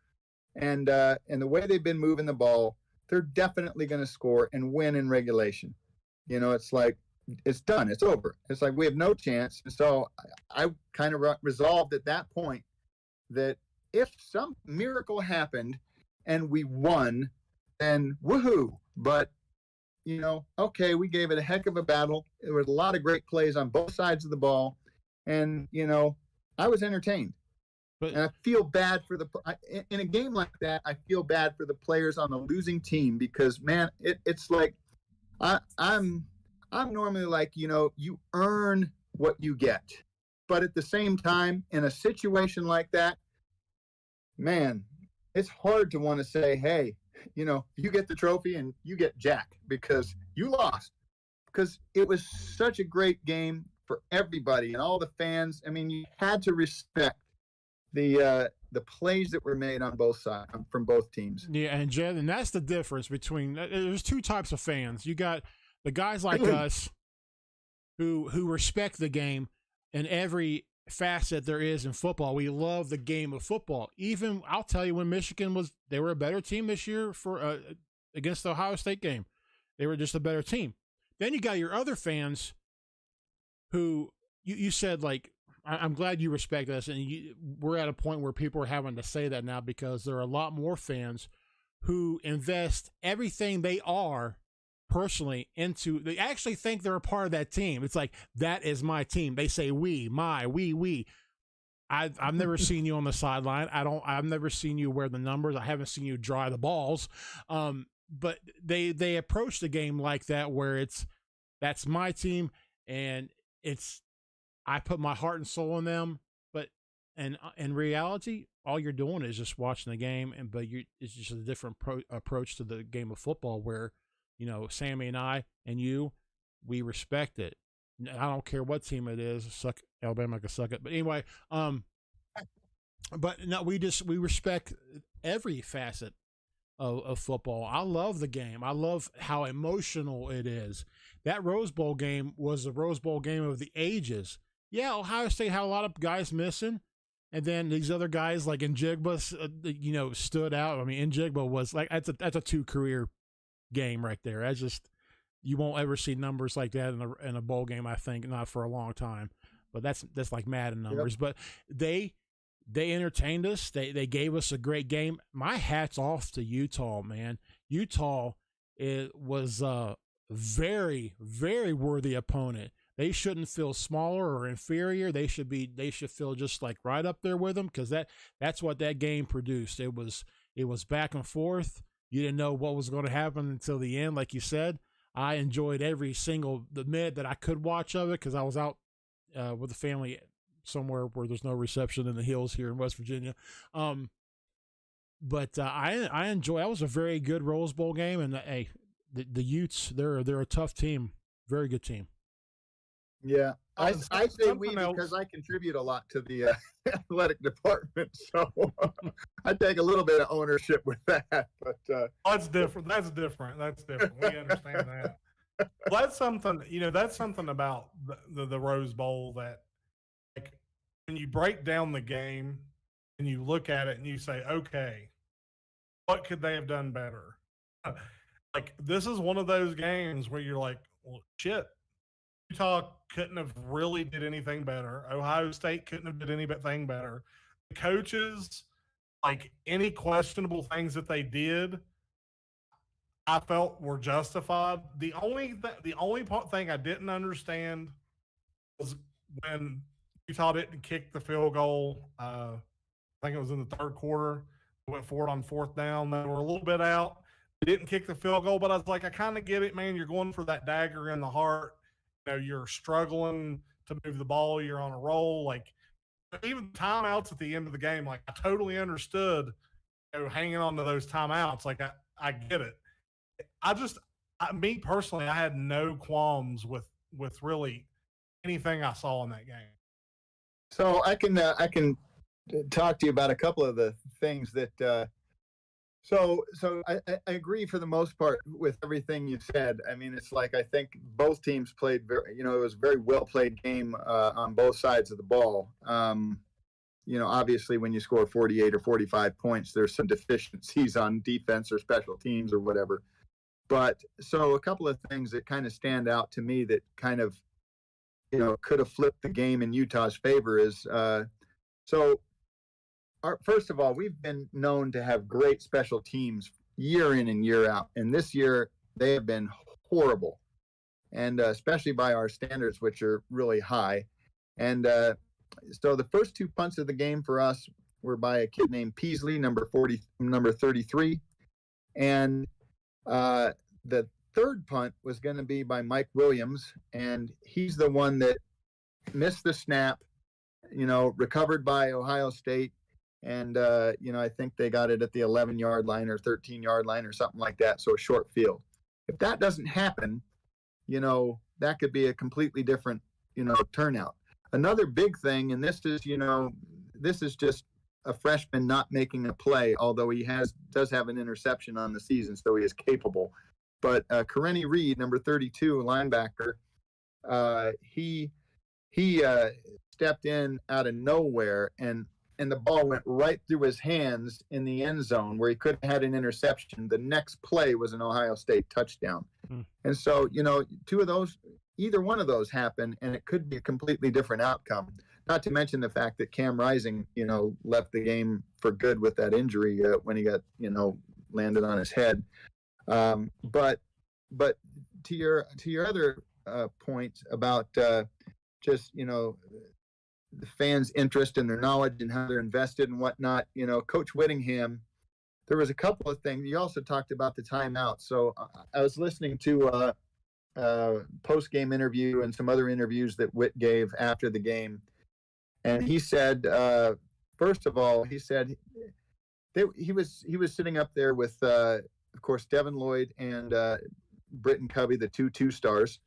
and the way they've been moving the ball, they're definitely going to score and win in regulation. It's like, it's done. It's over. It's like we have no chance. And so I kind of resolved at that point that if some miracle happened and we won, then woohoo. But, okay, we gave it a heck of a battle. There was a lot of great plays on both sides of the ball. And, I was entertained. And I feel bad in a game like that. I feel bad for the players on the losing team, because man, it's like I'm normally like, you earn what you get, but at the same time, in a situation like that, man, it's hard to want to say, hey, you get the trophy and you get Jack because you lost, because it was such a great game for everybody and all the fans. I mean, you had to respect the plays that were made on both sides, from both teams. Yeah, and Jed, and that's the difference between. There's two types of fans. You got the guys like us who respect the game in every facet there is in football. We love the game of football. Even I'll tell you, when Michigan they were a better team this year for against the Ohio State game. They were just a better team. Then you got your other fans who you said, like, I'm glad you respect us, and we're at a point where people are having to say that now, because there are a lot more fans who invest everything they are personally into. They actually think they're a part of that team. It's like, that is my team. They say we. I've never seen you on the sideline. I've never seen you wear the numbers. I haven't seen you dry the balls. But they approach the game like that, where that's my team, and I put my heart and soul in them, but in reality, all you're doing is just watching the game, it's just a different approach to the game of football, where Sammy and I and we respect it. I don't care what team it is. Alabama can suck it. But anyway, but no, we respect every facet of football. I love the game. I love how emotional it is. That Rose Bowl game was the Rose Bowl game of the ages. Yeah, Ohio State had a lot of guys missing, and then these other guys like Njigba, stood out. I mean, Njigba was like that's a 2-career game right there. That's just, you won't ever see numbers like that in a bowl game. I think not for a long time. But that's like Madden numbers. Yep. But they entertained us. They gave us a great game. My hat's off to Utah, man. Utah was a very, very worthy opponent. They shouldn't feel smaller or inferior. They should feel just like right up there with them, because that's what that game produced. It was back and forth. You didn't know what was going to happen until the end, like you said. I enjoyed every single minute that I could watch of it, because I was out with the family somewhere where there's no reception in the hills here in West Virginia. But I enjoy. That was a very good Rose Bowl game, and the Utes, they're a tough team, very good team. Yeah, I say we because I contribute a lot to the athletic department, so I take a little bit of ownership with that. But that's different. We understand that. Well, that's something. That's something about the Rose Bowl that, like, when you break down the game and you look at it and you say, okay, what could they have done better? Like, this is one of those games where you're like, well, shit. Utah couldn't have really did anything better. Ohio State couldn't have did anything better. The coaches, like, any questionable things that they did, I felt were justified. The only thing I didn't understand was when Utah didn't kick the field goal. I think it was in the third quarter. They went for it on 4th down. They were a little bit out. They didn't kick the field goal, but I was like, I kind of get it, man. You're going for that dagger in the heart. You're struggling to move the ball. You're on a roll. Like, even timeouts at the end of the game, like, I totally understood, hanging on to those timeouts. Like, I get it. Me personally, I had no qualms with really anything I saw in that game. So I can talk to you about a couple of the things that. So I agree for the most part with everything you said. I mean, it's like, I think both teams played very, it was a very well played game on both sides of the ball. Obviously when you score 48 or 45 points, there's some deficiencies on defense or special teams or whatever. But so a couple of things that kind of stand out to me that kind of, could have flipped the game in Utah's favor is, first of all, we've been known to have great special teams year in and year out. And this year they have been horrible, and especially by our standards, which are really high. And so the first 2 punts of the game for us were by a kid named Peasley, number 33. And the third punt was going to be by Mike Williams. And he's the one that missed the snap, recovered by Ohio State. And, I think they got it at the 11-yard line or 13-yard line or something like that. So a short field. If that doesn't happen, that could be a completely different, turnout. Another big thing, and this is just a freshman not making a play, although he does have an interception on the season, so he is capable. But Kareni Reed, number 32, linebacker, he stepped in out of nowhere, and the ball went right through his hands in the end zone where he could have had an interception. The next play was an Ohio State touchdown. And so, two of those, either one of those happened, and it could be a completely different outcome. Not to mention the fact that Cam Rising, left the game for good with that injury when he got, landed on his head. But to your other point about just, the fans' interest and their knowledge and how they're invested and whatnot. Coach Whittingham, there was a couple of things. You also talked about the timeout. So I was listening to a post-game interview and some other interviews that Whit gave after the game. And he said, first of all, he said he was sitting up there with, of course, Devin Lloyd and Britton Covey, the two stars.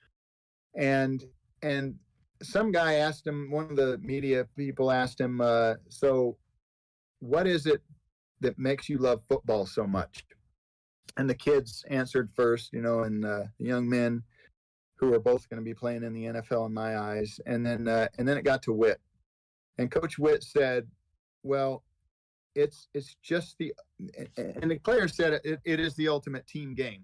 And and some guy asked him, one of the media people asked him, so what is it that makes you love football so much? And the kids answered first, and the young men who are both going to be playing in the NFL in my eyes. And then it got to Witt. And Coach Witt said, well, it's just and the player said it is the ultimate team game.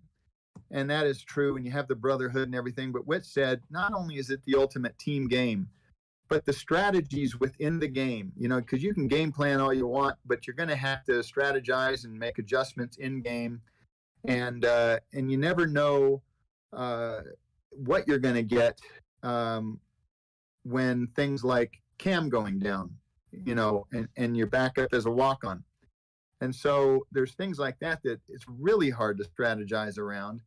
And that is true. And you have the brotherhood and everything. But Witt said, not only is it the ultimate team game, but the strategies within the game, because you can game plan all you want, but you're going to have to strategize and make adjustments in game. And you never know what you're going to get when things like Cam going down, and your backup as a walk-on. And so there's things like that it's really hard to strategize around.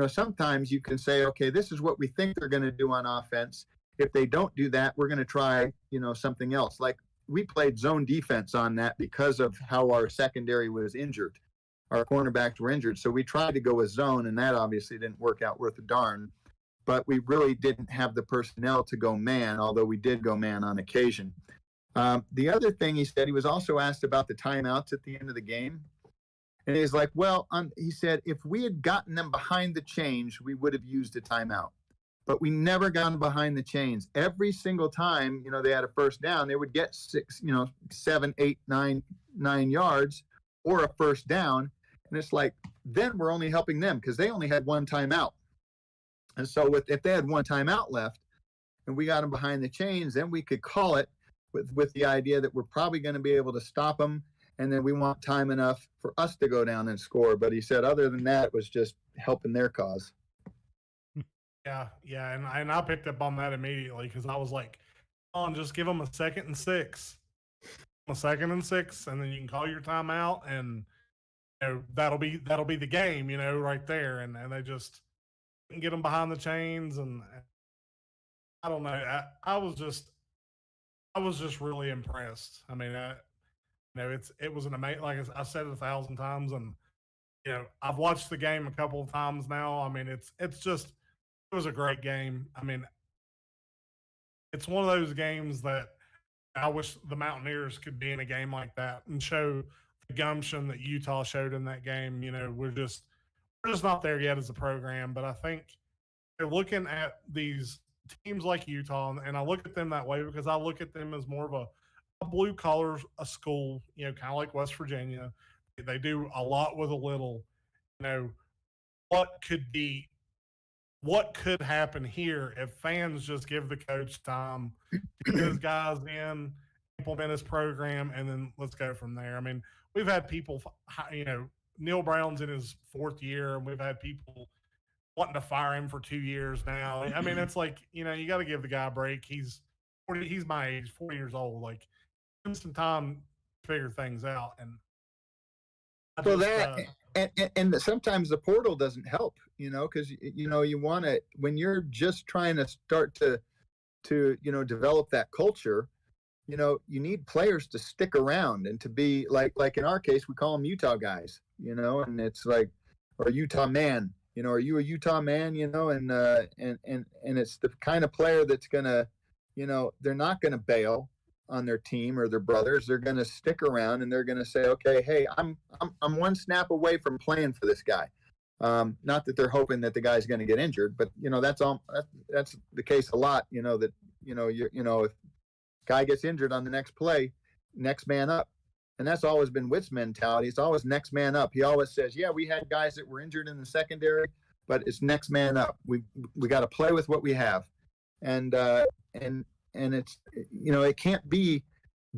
Sometimes you can say, okay, this is what we think they're going to do on offense. If they don't do that, we're going to try, something else. Like we played zone defense on that because of how our secondary was injured. Our cornerbacks were injured. So we tried to go with zone, and that obviously didn't work out worth a darn. But we really didn't have the personnel to go man, although we did go man on occasion. The other thing he said, he was also asked about the timeouts at the end of the game. And he's like, well, he said, if we had gotten them behind the chains, we would have used a timeout. But we never got them behind the chains. Every single time, they had a first down, they would get 7, 8, 9 yards or a first down. And it's like, then we're only helping them because they only had one timeout. And so if they had one timeout left and we got them behind the chains, then we could call it with the idea that we're probably going to be able to stop them. And then we want time enough for us to go down and score. But he said, other than that, it was just helping their cause. Yeah. And I picked up on that immediately because I was like, just give them a 2nd and 6. A 2nd and 6, and then you can call your timeout, and that'll be the game, right there. And they just can get them behind the chains, and I don't know. I was just really impressed. I mean, it was an amazing. Like I said it 1,000 times, and I've watched the game a couple of times now. I mean, it was a great game. I mean, it's one of those games that I wish the Mountaineers could be in a game like that and show the gumption that Utah showed in that game. We're just not there yet as a program, but I think they're looking at these teams like Utah, and I look at them that way because I look at them as more of a blue collar school, kind of like West Virginia. They do a lot with a little. What could happen here if fans just give the coach time to get his guys in, implement his program, and then let's go from there. I mean, we've had people, Neil Brown's in his 4th year, and we've had people wanting to fire him for 2 years now. I mean, it's like, you got to give the guy a break. He's my age, 40 years old. Like, give him some time to figure things out. And and sometimes the portal doesn't help, because you want to, when you're just trying to start to develop that culture, you need players to stick around and to be like in our case, we call them Utah guys, and it's like, or Utah man, are you a Utah man, and it's the kind of player that's gonna, they're not gonna bail on their team or their brothers. They're going to stick around, and they're going to say, okay, hey, I'm one snap away from playing for this guy. Not that they're hoping that the guy's going to get injured, but that's the case a lot, that, if guy gets injured on the next play, next man up. And that's always been Witt's mentality. It's always next man up. He always says, yeah, we had guys that were injured in the secondary, but it's next man up. We got to play with what we have. And it's, it can't be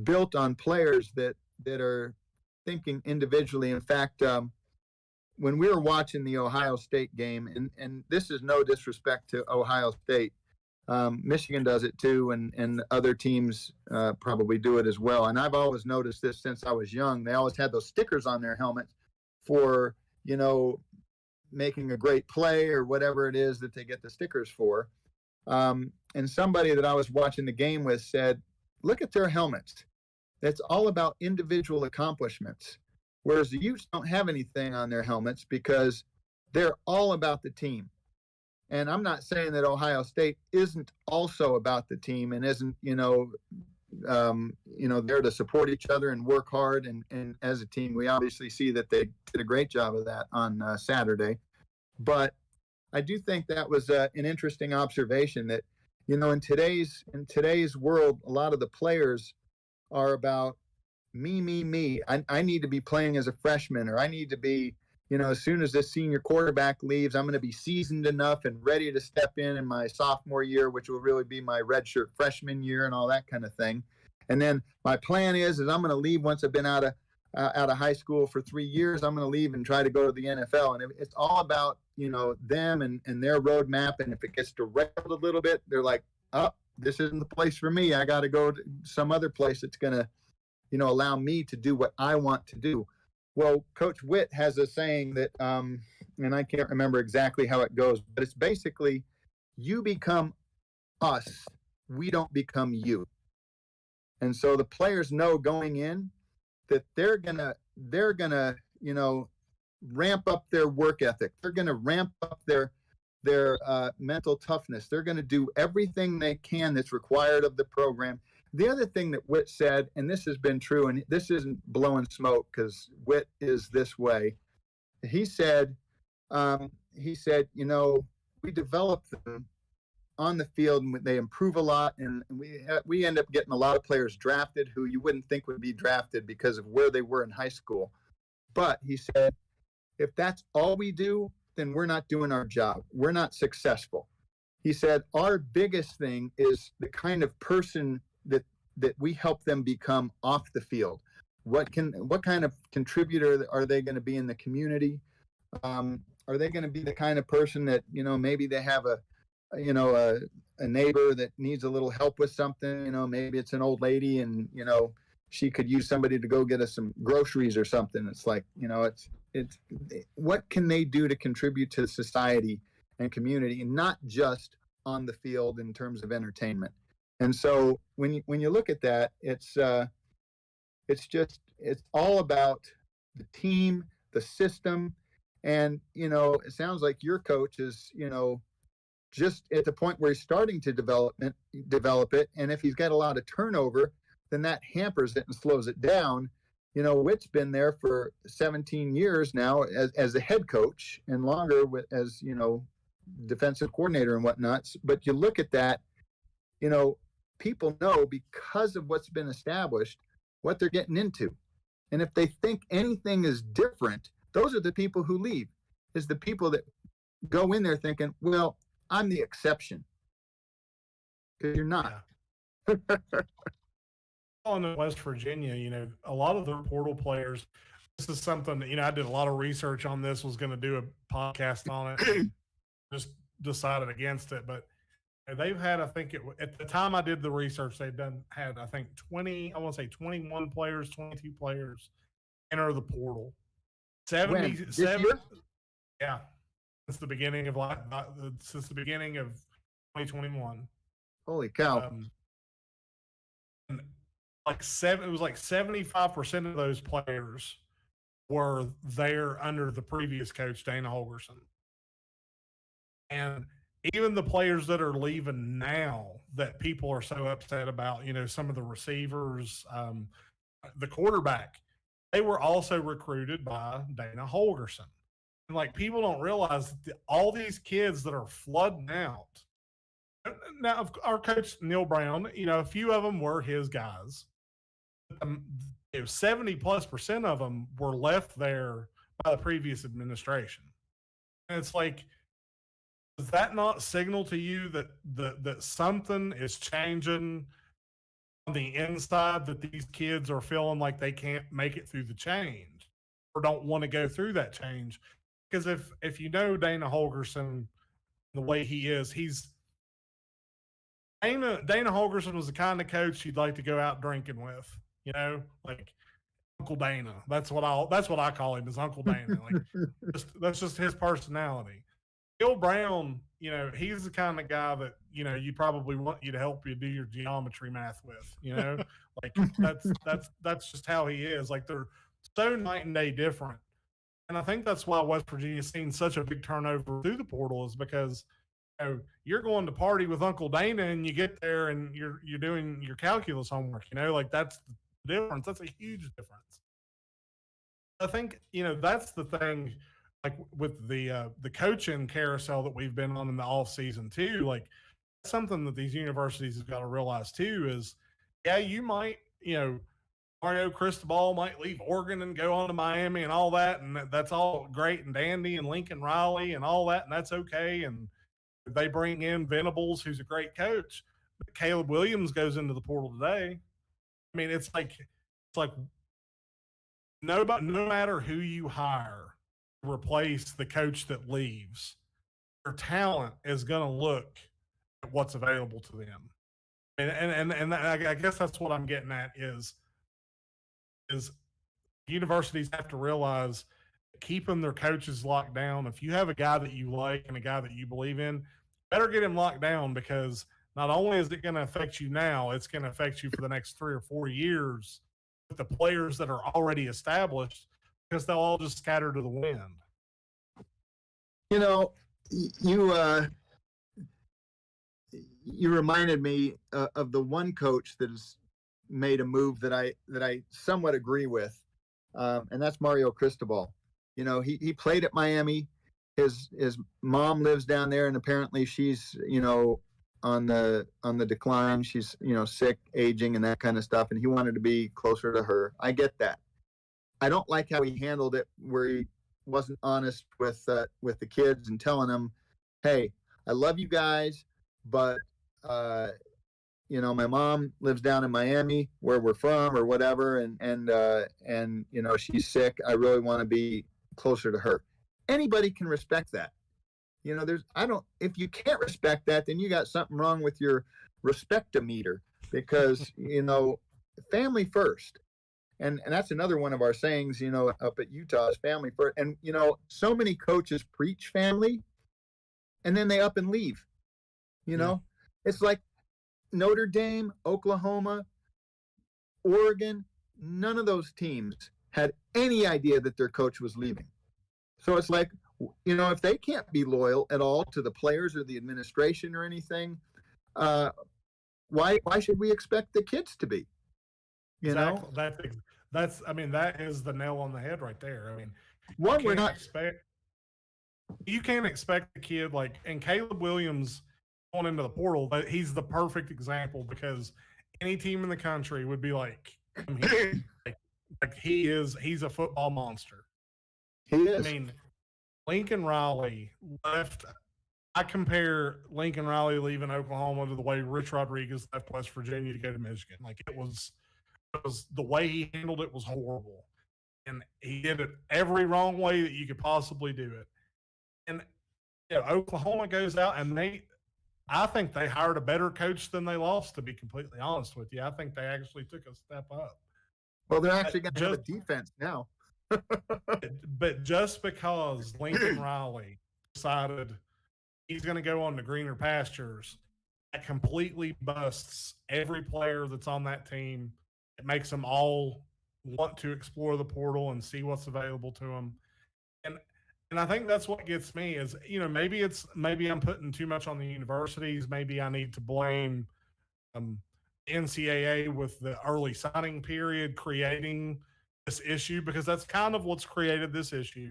built on players that are thinking individually. In fact, when we were watching the Ohio State game, and this is no disrespect to Ohio State, Michigan does it too, and other teams probably do it as well. And I've always noticed this since I was young. They always had those stickers on their helmets for, making a great play or whatever it is that they get the stickers for. And somebody that I was watching the game with said, look at their helmets. That's all about individual accomplishments. Whereas the Utes don't have anything on their helmets because they're all about the team. And I'm not saying that Ohio State isn't also about the team and isn't, there to support each other and work hard. And as a team, we obviously see that they did a great job of that on Saturday. But I do think that was an interesting observation that, in today's world, a lot of the players are about me. I need to be playing as a freshman, or I need to be, as soon as this senior quarterback leaves, I'm going to be seasoned enough and ready to step in my sophomore year, which will really be my redshirt freshman year and all that kind of thing. And then my plan is I'm going to leave once I've been out of high school for 3 years. I'm going to leave and try to go to the NFL. And it's all about, them and their roadmap. And if it gets derailed a little bit, they're like, oh, this isn't the place for me. I got to go to some other place that's going to, allow me to do what I want to do. Well, Coach Witt has a saying that, and I can't remember exactly how it goes, but it's basically, you become us, we don't become you. And so the players know going in that they're gonna, ramp up their work ethic. They're gonna ramp up their mental toughness. They're gonna do everything they can that's required of the program. The other thing that Witt said, and this has been true, and this isn't blowing smoke because Witt is this way. He said, we develop them on the field and they improve a lot, and we end up getting a lot of players drafted who you wouldn't think would be drafted because of where they were in high school. But he said, if that's all we do, then we're not doing our job. We're not successful. He said, our biggest thing is the kind of person that we help them become off the field. What kind of contributor are they going to be in the community? Are they going to be the kind of person that, maybe they have a neighbor that needs a little help with something, maybe it's an old lady and, she could use somebody to go get us some groceries or something. It's like, it's what can they do to contribute to society and community, and not just on the field in terms of entertainment. And so when you look at that, it's all about the team, the system, and it sounds like your coach is just at the point where he's starting to develop it, and if he's got a lot of turnover, then that hampers it and slows it down. Witt's been there for 17 years now as a head coach, and longer as defensive coordinator and whatnot. But you look at that, people know because of what's been established what they're getting into. And if they think anything is different, those are the people who leave, is the people that go in there thinking, well, I'm the exception. Because you're not. Yeah. In West Virginia, a lot of the portal players, this is something that, I did a lot of research on this, was going to do a podcast on it, just decided against it. But they've had, I think at the time I did the research, had, I think 21 players, 22 players enter the portal. 77. Yeah. Since the beginning of 2021. Holy cow. And it was like 75% of those players were there under the previous coach, Dana Holgorsen. And even the players that are leaving now that people are so upset about, some of the receivers, the quarterback, they were also recruited by Dana Holgorsen. And like, people don't realize that all these kids that are flooding out. Now, our coach, Neil Brown, a few of them were his guys. 70+% of them were left there by the previous administration. And it's like, does that not signal to you that something is changing on the inside, that these kids are feeling like they can't make it through the change or don't want to go through that change? Because if Dana Holgorsen, the way he is, Dana Holgorsen was the kind of coach you'd like to go out drinking with, like Uncle Dana. That's what I call him, is Uncle Dana. Like, that's just his personality. Bill Brown, he's the kind of guy that, you probably want you to help you do your geometry math with, like that's just how he is. Like, they're so night and day different. And I think that's why West Virginia's seen such a big turnover through the portal, is because you're going to party with Uncle Dana and you get there and you're doing your calculus homework, like that's the difference. That's a huge difference. I think, that's the thing, like with the coaching carousel that we've been on in the off season too, like something that these universities have got to realize too is, yeah, you might, Mario Cristobal might leave Oregon and go on to Miami and all that, and that's all great and dandy, and Lincoln Riley and all that, and that's okay. And they bring in Venables, who's a great coach, but Caleb Williams goes into the portal today. I mean, it's like no matter who you hire to replace the coach that leaves, their talent is going to look at what's available to them. And I guess that's what I'm getting at is universities have to realize keeping their coaches locked down. If you have a guy that you like and a guy that you believe in, better get him locked down, because not only is it going to affect you now, it's going to affect you for the next 3 or 4 years with the players that are already established, because they'll all just scatter to the wind. You reminded me of the one coach that has made a move that I somewhat agree with, and that's Mario Cristobal. He played at Miami. His mom lives down there, and apparently she's on the decline. She's sick, aging, and that kind of stuff. And he wanted to be closer to her. I get that. I don't like how he handled it, where he wasn't honest with the kids and telling them, "Hey, I love you guys, but my mom lives down in Miami, where we're from, or whatever, and she's sick. I really want to be closer to her." Anybody can respect that. If you can't respect that, then you got something wrong with your respect-o-meter, because family first. And that's another one of our sayings, up at Utah, is family first. And so many coaches preach family, and then they up and leave. It's like Notre Dame, Oklahoma, Oregon, none of those teams had any idea that their coach was leaving. So it's like, if they can't be loyal at all to the players or the administration or anything, why should we expect the kids to be? Exactly. That is the nail on the head right there. I mean, you can't expect the kid, and Caleb Williams going into the portal, but he's the perfect example, because any team in the country would be like, he's a football monster. He is. I mean, Lincoln Riley left. I compare Lincoln Riley leaving Oklahoma to the way Rich Rodriguez left West Virginia to go to Michigan. It was the way he handled it was horrible, and he did it every wrong way that you could possibly do it. And Oklahoma goes out, and I think they hired a better coach than they lost, to be completely honest with you. I think they actually took a step up. Well, they're actually going to have a defense now. But just because Lincoln Riley decided he's going to go on to greener pastures, that completely busts every player that's on that team. It makes them all want to explore the portal and see what's available to them. And I think that's what gets me is, maybe I'm putting too much on the universities. Maybe I need to blame NCAA with the early signing period creating this issue, because that's kind of what's created this issue,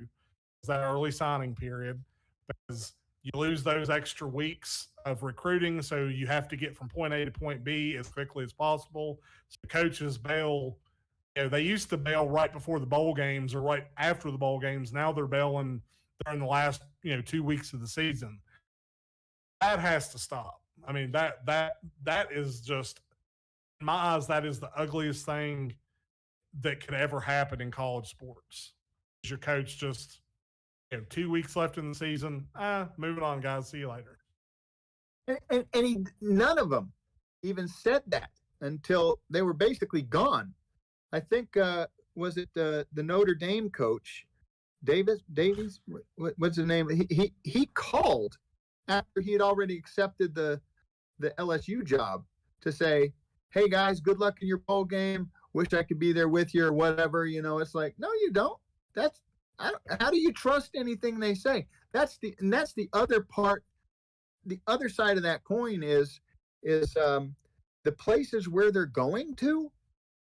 is that early signing period, because you lose those extra weeks of recruiting. So you have to get from point A to point B as quickly as possible. So coaches bail. They used to bail right before the bowl games or right after the bowl games. Now they're bailing during the last, 2 weeks of the season. That has to stop. I mean, that is just, in my eyes, that is the ugliest thing that could ever happen in college sports. Is your coach just, 2 weeks left in the season? Moving on, guys. See you later. And none of them even said that until they were basically gone. I think, was it the Notre Dame coach, Davies? What's his name? He called after he had already accepted the LSU job to say, "Hey guys, good luck in your bowl game. Wish I could be there with you," or whatever. It's like, no, you don't. How do you trust anything they say? That's the other part the other side of that coin is the places where they're going to.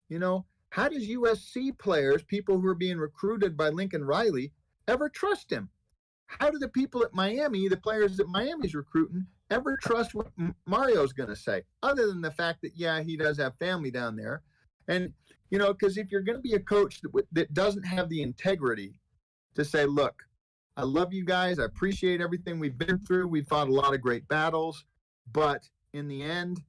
You know, how does USC players, people who are being recruited by Lincoln Riley, ever trust him? How do the people at Miami, the players that Miami's recruiting, ever trust what Mario's going to say? Other than the fact that, yeah, he does have family down there. And, you know, because if you're going to be a coach that doesn't have the integrity to say, look, I love you guys. I appreciate everything we've been through. We've fought a lot of great battles. But in the end,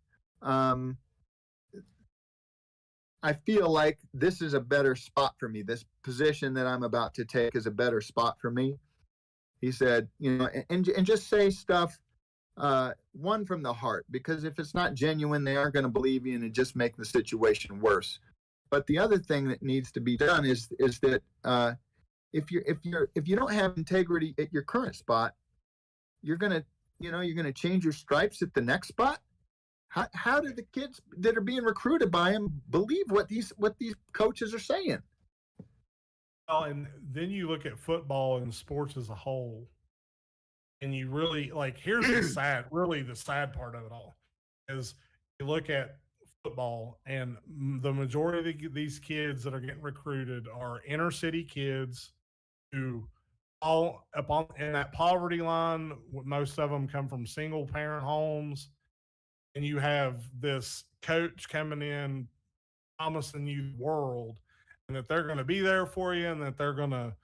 I feel like this is a better spot for me. This position that I'm about to take is a better spot for me. He said, you know, and just say stuff, one, from the heart, because if it's not genuine, they aren't going to believe you, and it just make the situation worse. But the other thing that needs to be done is that if you don't have integrity at your current spot, you're gonna change your stripes at the next spot. How do the kids that are being recruited by him believe what these coaches are saying? Well, and then you look at football and sports as a whole, and you really like. Here's the sad part of it all is you look at football, and the majority of these kids that are getting recruited are inner city kids who all up on in that poverty line. Most of them come from single parent homes. And you have this coach coming in promising you the world and that they're going to be there for you and that they're going to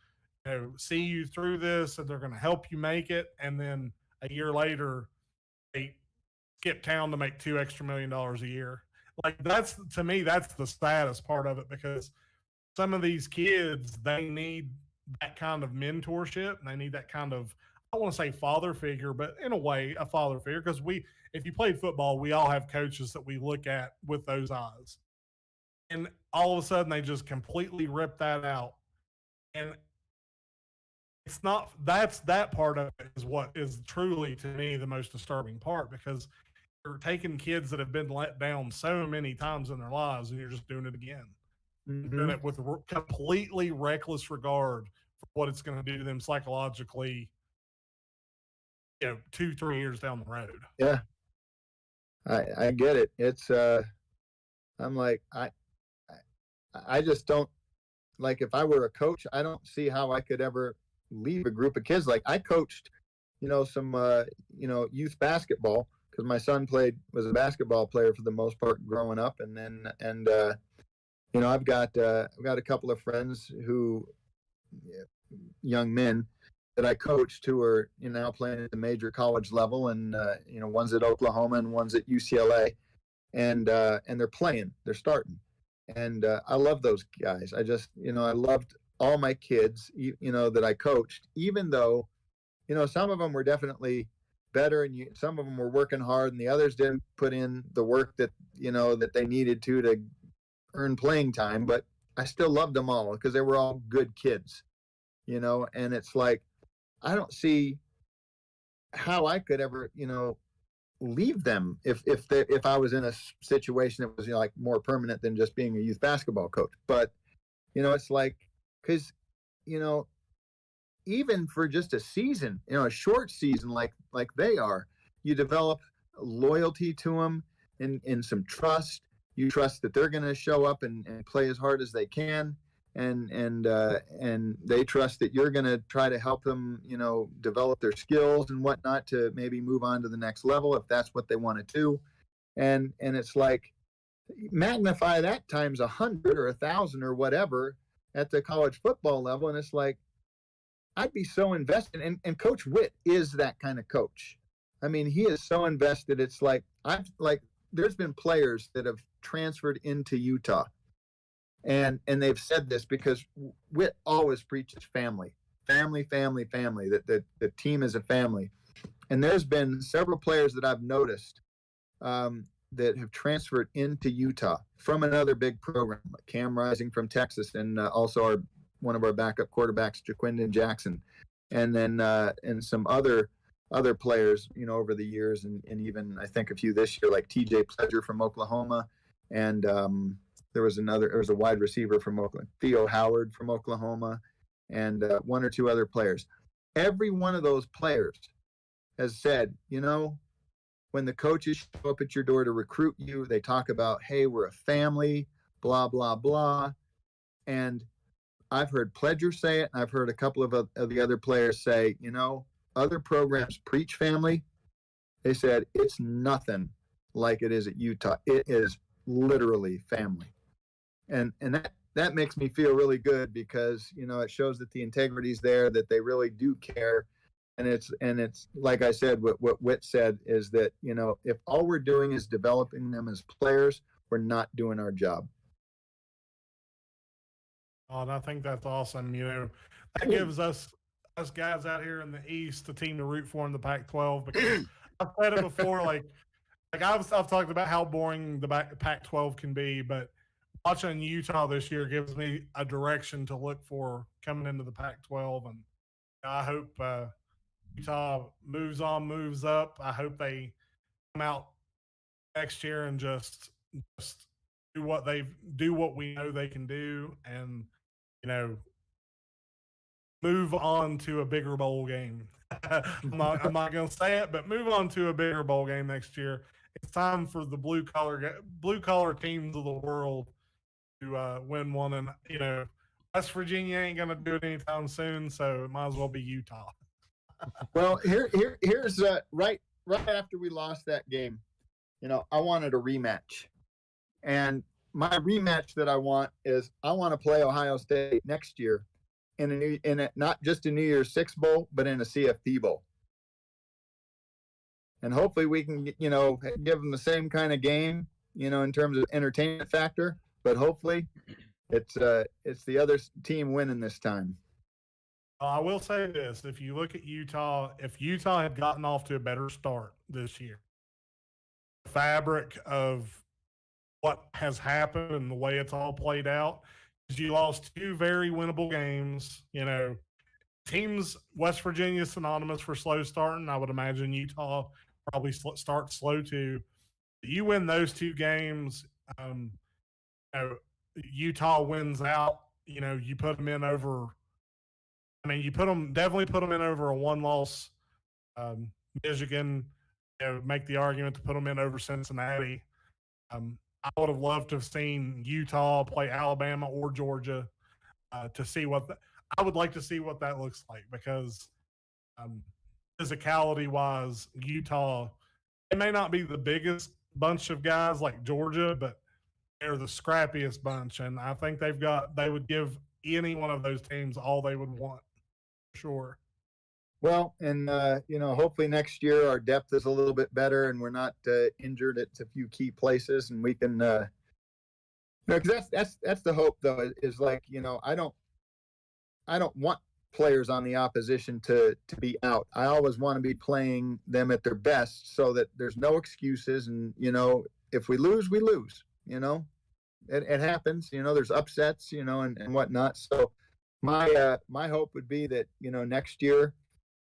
see you through this and they're going to help you make it. And then a year later, they skip town to make $2 extra million a year. Like to me, that's the saddest part of it because some of these kids, they need that kind of mentorship and they need that kind of, I don't want to say father figure, but in a way, a father figure. Because if you played football, we all have coaches that we look at with those eyes. And all of a sudden, they just completely rip that out. And it's not, that part of it is what is truly, to me, the most disturbing part because you're taking kids that have been let down so many times in their lives and you're just doing it again. Mm-hmm. Doing it with completely reckless regard for what it's going to do to them psychologically. 2-3 years down the road. Yeah, I get it. It's I'm like I just don't like if I were a coach, I don't see how I could ever leave a group of kids. Like I coached, some youth basketball because my son was a basketball player for the most part growing up, and I've got a couple of friends who young men that I coached who are now playing at the major college level, and one's at Oklahoma and one's at UCLA, and they're starting, and I love those guys. I just I loved all my kids that I coached, even though some of them were definitely better, and some of them were working hard, and the others didn't put in the work that that they needed to earn playing time. But I still loved them all because they were all good kids, and it's like. I don't see how I could ever, leave them if I was in a situation that was like more permanent than just being a youth basketball coach. But it's like because even for just a season, a short season like they are, you develop loyalty to them and some trust. You trust that they're going to show up and play as hard as they can. And they trust that you're going to try to help them, develop their skills and whatnot to maybe move on to the next level if that's what they want to do. And it's like magnify that times 100 or 1,000 or whatever at the college football level. And it's like, I'd be so invested. And Coach Witt is that kind of coach. I mean, he is so invested. It's like, there's been players that have transferred into Utah. And they've said this because Witt always preaches family, that the team is a family. And there's been several players that I've noticed that have transferred into Utah from another big program, like Cam Rising from Texas, and also one of our backup quarterbacks, Jaquindon Jackson, and then and some other players, over the years, and even I think a few this year, like TJ Pledger from Oklahoma, and there was a wide receiver from Oakland, Theo Howard from Oklahoma, and one or two other players. Every one of those players has said, when the coaches show up at your door to recruit you, they talk about, hey, we're a family, blah, blah, blah. And I've heard Pledger say it, and I've heard a couple of the other players say, other programs preach family. They said it's nothing like it is at Utah. It is literally family. And that makes me feel really good because, it shows that the integrity is there, that they really do care. And it's like I said, what Whit said is that, if all we're doing is developing them as players, we're not doing our job. Oh, and I think that's awesome. That gives us guys out here in the East a team to root for in the Pac-12 because I've said it before. Like I've talked about how boring the Pac-12 can be, but watching Utah this year gives me a direction to look for coming into the Pac-12, and I hope Utah moves up. I hope they come out next year and just do what we know they can do, and move on to a bigger bowl game. I'm not going to say it, but move on to a bigger bowl game next year. It's time for the blue collar teams of the world to win one, and West Virginia ain't going to do it anytime soon, so it might as well be Utah. Well, here's right after we lost that game, I wanted a rematch, and my rematch that I want is I want to play Ohio State next year in not just a New Year's Six Bowl, but in a CFP Bowl. And hopefully we can, give them the same kind of game, in terms of entertainment factor, but hopefully it's the other team winning this time. I will say this. If you look at Utah, if Utah had gotten off to a better start this year, the fabric of what has happened and the way it's all played out, is you lost two very winnable games. Teams, West Virginia is synonymous for slow starting. I would imagine Utah probably start slow too. You win those two games, Utah wins out. You put them in over. You definitely put them in over a one-loss Michigan. Make the argument to put them in over Cincinnati. I would have loved to have seen Utah play Alabama or Georgia to see I would like to see what that looks like, because physicality-wise, Utah, it may not be the biggest bunch of guys like Georgia, but they're the scrappiest bunch, and I think they would give any one of those teams all they would want. Sure. Well, and hopefully next year our depth is a little bit better, and we're not injured at a few key places, and we can, because that's the hope though. Is like I don't want players on the opposition to be out. I always want to be playing them at their best, so that there's no excuses, and if we lose, we lose. It happens. There's upsets, and whatnot. So my hope would be that next year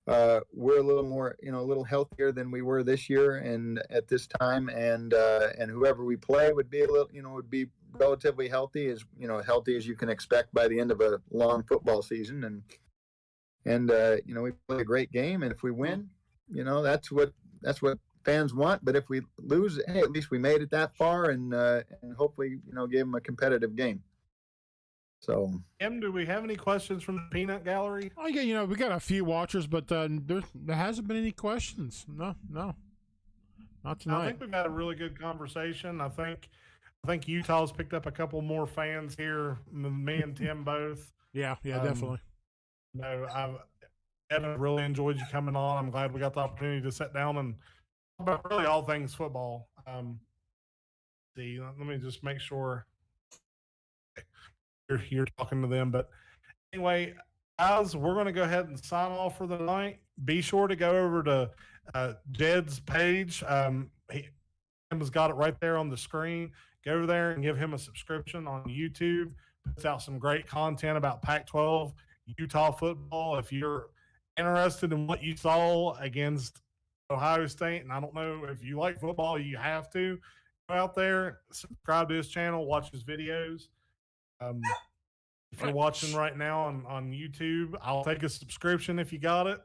we're a little more a little healthier than we were this year and at this time, and whoever we play would be would be relatively healthy, as healthy as you can expect by the end of a long football season, and we play a great game, and if we win, that's what fans want. But if we lose, hey, at least we made it that far, and hopefully give them a competitive game. So, Em, do we have any questions from the peanut gallery? Oh yeah, we got a few watchers, but there hasn't been any questions. No, not tonight. I think we've had a really good conversation. I think Utah's picked up a couple more fans here, me and Tim both. Yeah, definitely. I've really enjoyed you coming on. I'm glad we got the opportunity to sit down and talk about really all things football. Let me just make sure you're talking to them. But anyway, guys, we're going to go ahead and sign off for the night. Be sure to go over to Jed's page. He's got it right there on the screen. Go over there and give him a subscription on YouTube. Puts out some great content about Pac-12, Utah football. If you're interested in what you saw against Ohio State, and I don't know if you like football, you have to go out there, subscribe to his channel, watch his videos. If you're watching right now on YouTube, I'll take a subscription if you got it.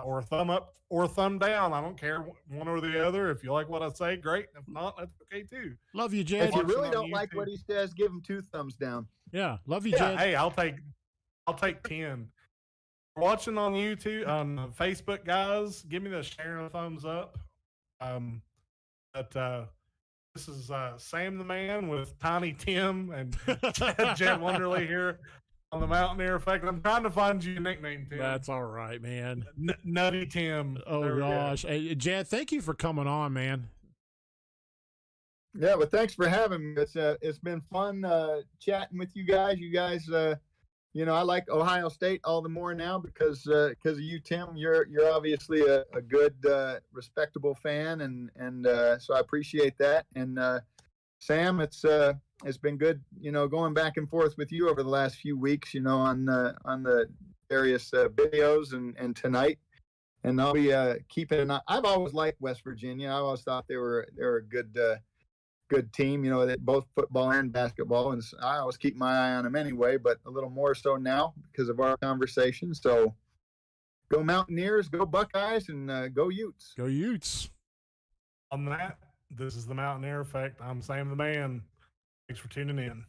or thumb up or thumb down. I don't care, one or the other. If you like what I say, great. If not, that's okay too. Love you, If Jed. you Watching really on don't like YouTube. what he says, give him 2 thumbs down. Yeah, love you, Yeah, Jed. hey, I'll take 10. Watching on YouTube, on Facebook, guys, give me the share and a thumbs up. But this is Sam the Man with Tiny Tim and Jed Wunderli here on the Mountaineer Effect. I'm trying to find you a nickname, Tim. That's all right, man. Nutty Tim. Oh There we go. gosh, hey, Jed, thank you for coming on, man. Yeah, but thanks for having me. It's been fun chatting with you guys. You guys, you know, I like Ohio State all the more now because of you, Tim. You're obviously a good, respectable fan, and so I appreciate that. And Sam, it's been good, you know, going back and forth with you over the last few weeks, you know, on the various videos and tonight. And I'll be keeping an eye. I've always liked West Virginia. I always thought they were a good team, you know, that both football and basketball. And I always keep my eye on them anyway, but a little more so now because of our conversation. So go Mountaineers, go Buckeyes, and go Utes. Go Utes. On that, this is the Mountaineer Effect. I'm Sam the Man. Thanks for tuning in.